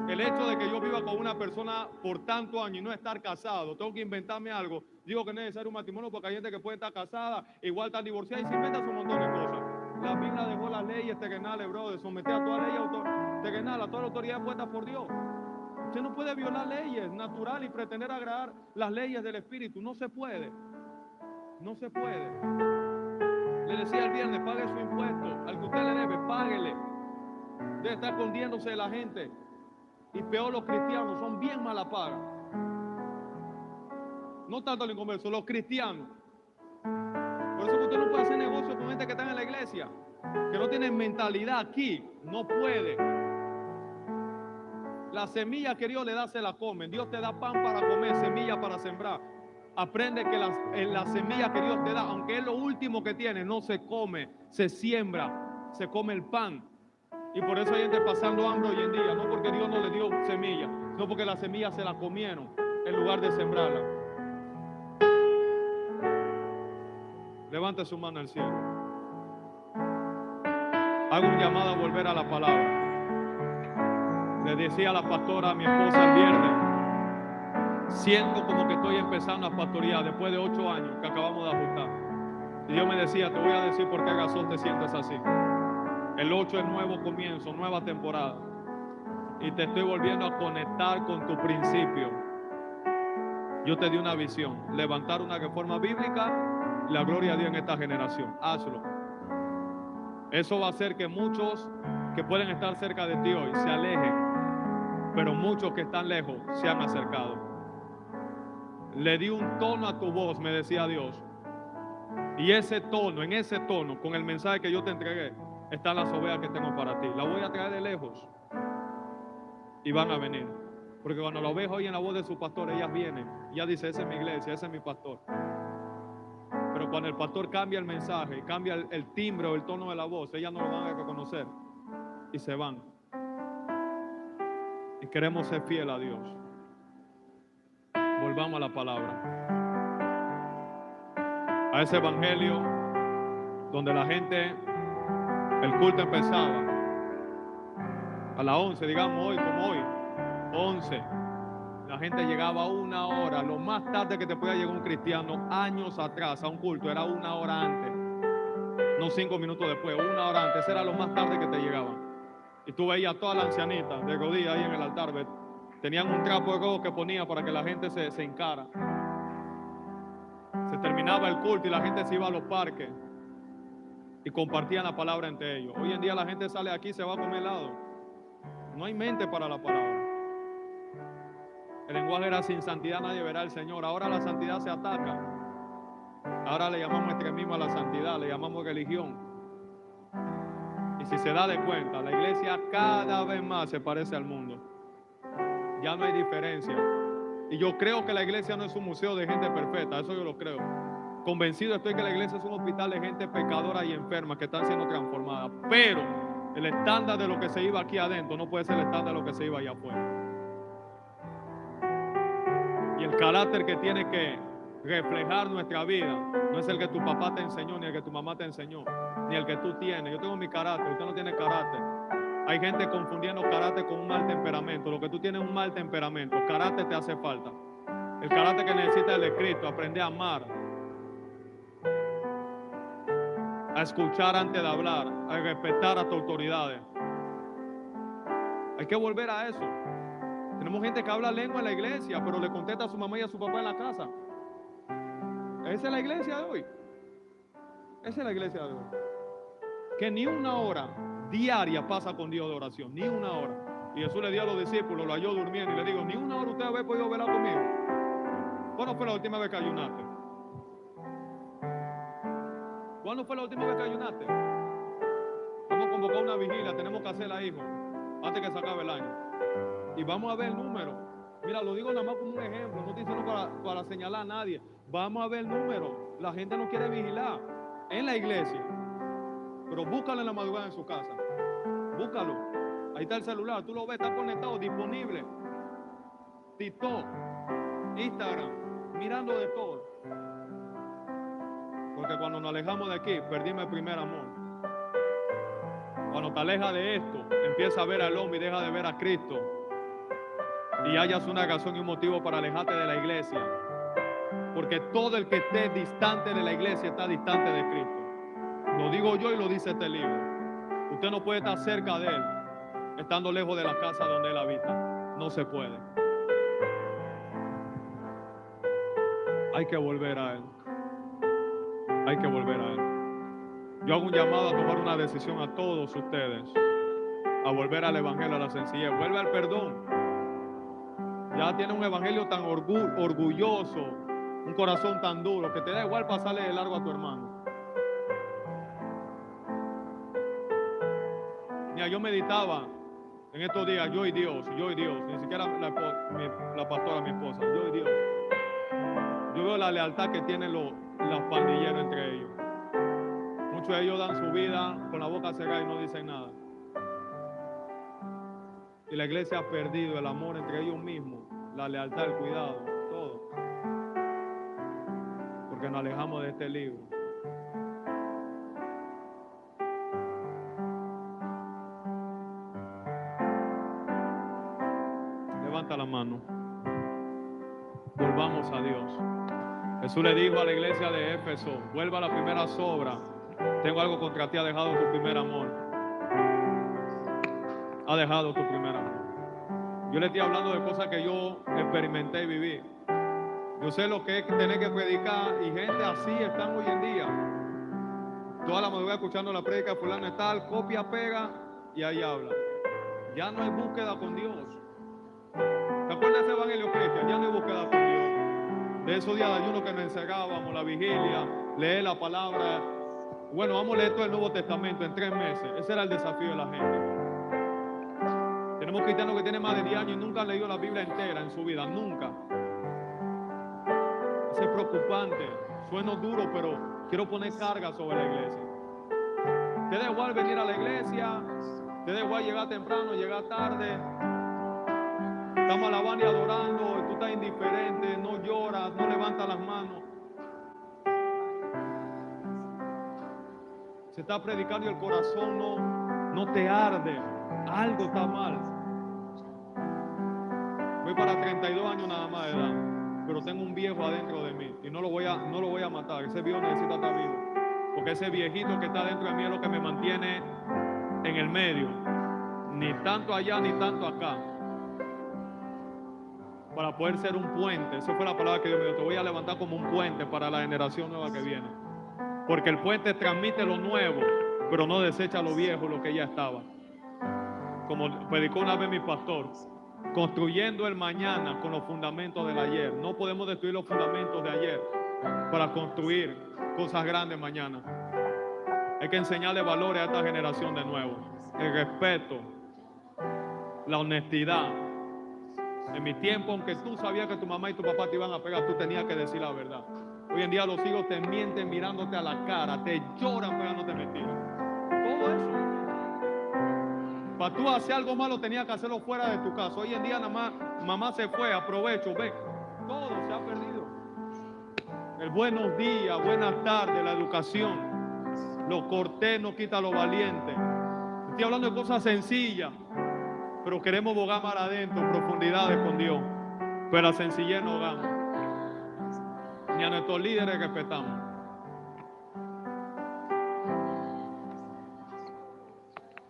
el hecho de que yo viva con una persona por tantos años y no estar casado, tengo que inventarme algo. Digo que es necesario un matrimonio porque hay gente que puede estar casada, igual estar divorciada, y se inventa un montón de cosas. La Biblia dejó las leyes terrenales, bro, de someter a toda ley terrenal, a toda la autoridad puesta por Dios. Usted no puede violar leyes naturales y pretender agradar las leyes del Espíritu. No se puede. No se puede. Le decía el viernes, pague su impuesto. Al que usted le debe, páguele. Debe estar escondiéndose de la gente. Y peor, los cristianos son bien mala paga. No tanto los inconversos, los cristianos. Por eso que usted no puede hacer negocio con gente que está en la iglesia, que no tienen mentalidad aquí. No puede. La semilla que Dios le da se la comen. Dios te da pan para comer, semilla para sembrar. Aprende que la semilla que Dios te da, aunque es lo último que tiene, no se come, se siembra, se come el pan. Y por eso hay gente pasando hambre hoy en día, no porque Dios no le dio semilla, sino porque la semilla se la comieron en lugar de sembrarla. Levante su mano al cielo. Hago un llamado a volver a la palabra. Le decía a la pastora, a mi esposa el viernes, siento como que estoy empezando a pastorear después de 8 años que acabamos de ajustar. Y Dios me decía, te voy a decir por qué, Gazón, te sientes así. El 8 es nuevo comienzo, nueva temporada. Y te estoy volviendo a conectar con tu principio. Yo te di una visión, levantar una reforma bíblica, la gloria a Dios en esta generación. Hazlo. Eso va a hacer que muchos que pueden estar cerca de ti hoy se alejen, pero muchos que están lejos se han acercado. Le di un tono a tu voz, me decía Dios. Y ese tono, en ese tono, con el mensaje que yo te entregué, están las ovejas que tengo para ti. La voy a traer de lejos y van a venir. Porque cuando la oveja oye la voz de su pastor, ellas vienen. Ya dice, esa es mi iglesia, ese es mi pastor. Pero cuando el pastor cambia el mensaje, cambia el timbre o el tono de la voz, ellas no lo van a reconocer y se van. Y queremos ser fieles a Dios. Volvamos a la palabra. A ese evangelio donde la gente, el culto empezaba a las 11, digamos hoy, como hoy, 11. La gente llegaba a 1 hora. Lo más tarde que te podía llegar un cristiano años atrás a un culto era 1 hora antes. No 5 minutos después, 1 hora antes. Ese era lo más tarde que te llegaban. Y tú veías a toda la ancianita de rodillas ahí en el altar. Tenían un trapo de rojo que ponía para que la gente se encara. Se terminaba el culto y la gente se iba a los parques y compartían la palabra entre ellos. Hoy en día la gente sale aquí y se va a comer helado. No hay mente para la palabra. El lenguaje era sin santidad nadie verá al Señor. Ahora la santidad se ataca. Ahora le llamamos extremismo a la santidad, le llamamos religión. Y si se da de cuenta, la iglesia cada vez más se parece al mundo. Ya no hay diferencia. Y yo creo que la iglesia no es un museo de gente perfecta, eso yo lo creo. Convencido estoy que la iglesia es un hospital de gente pecadora y enferma que están siendo transformadas. Pero el estándar de lo que se iba aquí adentro no puede ser el estándar de lo que se iba allá afuera. Y el carácter que tiene que reflejar nuestra vida no es el que tu papá te enseñó, ni el que tu mamá te enseñó, ni el que tú tienes. Yo tengo mi carácter, usted no tiene carácter. Hay gente confundiendo carácter con un mal temperamento. Lo que tú tienes es un mal temperamento. Carácter te hace falta. El carácter que necesita el de Cristo, aprender a amar, a escuchar antes de hablar, a respetar a tus autoridades. Hay que volver a eso. Tenemos gente que habla lengua en la iglesia, pero le contesta a su mamá y a su papá en la casa. Esa es la iglesia de hoy. Esa es la iglesia de hoy. Que ni 1 hora diaria pasa con Dios de oración, ni 1 hora. Y Jesús le dio a los discípulos, lo halló durmiendo y le digo, ni 1 hora usted había podido velar conmigo. ¿Cuándo fue la última vez que ayunaste? ¿Cuándo fue la última vez que ayunaste? Vamos a convocar una vigilia, tenemos que hacerla, hijo, antes que se acabe el año. Y vamos a ver el número. Mira, lo digo nada más como un ejemplo, no estoy diciendo para señalar a nadie. Vamos a ver el número. La gente no quiere vigilar en la iglesia, pero búscalo en la madrugada en su casa. Búscalo. Ahí está el celular, tú lo ves, está conectado, disponible. TikTok, Instagram, mirando de todo. Porque cuando nos alejamos de aquí, perdimos el primer amor. Cuando te alejas de esto, empieza a ver al hombre y deja de ver a Cristo. Y hayas una razón y un motivo para alejarte de la iglesia. Porque todo el que esté distante de la iglesia está distante de Cristo. Lo digo yo y lo dice este libro. Usted no puede estar cerca de Él estando lejos de la casa donde Él habita. no se puede. Hay que volver a Él. Hay que volver a Él. Yo hago un llamado a tomar una decisión a todos ustedes, a volver al evangelio, a la sencillez. Vuelve al perdón. Ya tiene un evangelio tan orgulloso, un corazón tan duro, que te da igual pasarle de largo a tu hermano. Mira, yo meditaba en estos días, yo y Dios, ni siquiera la pastora, mi esposa, yo y Dios. Yo veo la lealtad que tienen los pandilleros entre ellos. Muchos de ellos dan su vida con la boca cerrada y no dicen nada. Y la iglesia ha perdido el amor entre ellos mismos, la lealtad, el cuidado, todo. Porque nos alejamos de este libro. Levanta la mano. Volvamos a Dios. Jesús le dijo a la iglesia de Éfeso: vuelva a la primera obra. Tengo algo contra ti, ha dejado tu primer amor. Ha dejado tu primer amor. Yo le estoy hablando de cosas que yo experimenté y viví. Yo sé lo que es tener que predicar, y gente así están hoy en día. Toda la madrugada escuchando la prédica de fulano y tal, copia, pega y ahí habla. Ya no hay búsqueda con Dios. ¿Te acuerdas de ese evangelio, Cristian? Ya no hay búsqueda con Dios. De esos días de ayuno que nos encerrábamos, la vigilia, leer la palabra. Bueno, vamos a leer todo el Nuevo Testamento en 3 meses. Ese era el desafío de la gente. Tenemos cristianos que tienen más de 10 años y nunca han leído la Biblia entera en su vida. Nunca. Eso es preocupante. Suena duro, pero quiero poner carga sobre la iglesia. Te da igual venir a la iglesia, te da igual llegar temprano, llegar tarde. Estamos alabando y adorando y tú estás indiferente, no lloras, no levantas las manos. Se está predicando y el corazón no te arde. Algo está mal. Voy para 32 años nada más de edad, pero tengo un viejo adentro de mí y no lo voy a matar. Ese viejo necesita estar vivo, porque ese viejito que está dentro de mí es lo que me mantiene en el medio, ni tanto allá ni tanto acá, para poder ser un puente. Esa fue la palabra que Dios me dio. Te voy a levantar como un puente para la generación nueva que viene, porque el puente transmite lo nuevo, pero no desecha lo viejo, lo que ya estaba. Como predicó una vez mi pastor, construyendo el mañana con los fundamentos del ayer. No podemos destruir los fundamentos de ayer para construir cosas grandes mañana. Hay que enseñarle valores a esta generación de nuevo. El respeto, la honestidad. En mi tiempo, aunque tú sabías que tu mamá y tu papá te iban a pegar, tú tenías que decir la verdad. Hoy en día los hijos te mienten mirándote a la cara, te lloran pegándote mentiras. Todo eso. Para tú hacer algo malo tenías que hacerlo fuera de tu casa. Hoy en día nada más mamá se fue, aprovecho, ve. Todo se ha perdido. El buenos días, buenas tardes, la educación. Lo cortés no quita lo valiente. Estoy hablando de cosas sencillas, pero queremos bogar más adentro, en profundidades con Dios. Pero la sencillez no gana. Ni a nuestros líderes respetamos.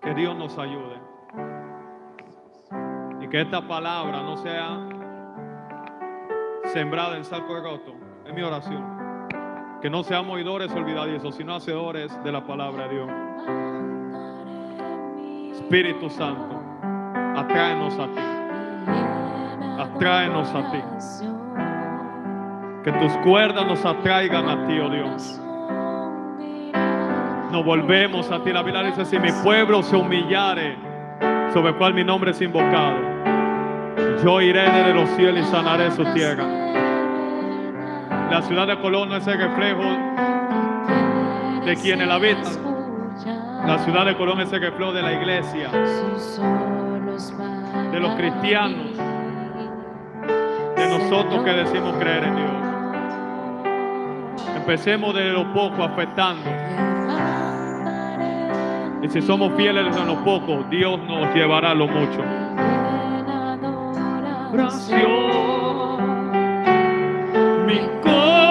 Que Dios nos ayude. Y que esta palabra no sea sembrada en saco roto. Es mi oración. Que no seamos oidores olvidadizos, sino hacedores de la palabra de Dios. Espíritu Santo, atráenos a ti. Atráenos a ti. Que tus cuerdas nos atraigan a ti, oh Dios. Nos volvemos a ti. La Biblia dice: si mi pueblo se humillare, sobre el cual mi nombre es invocado, yo iré desde los cielos y sanaré su tierra. La ciudad de Colón no es el reflejo de quienes la habitan. La ciudad de Colón es el reflejo de la iglesia, de los cristianos, de nosotros que decimos creer en Dios. Empecemos de lo poco, afectando. Y si somos fieles en lo poco, Dios nos llevará a lo mucho. Oración, mi corazón.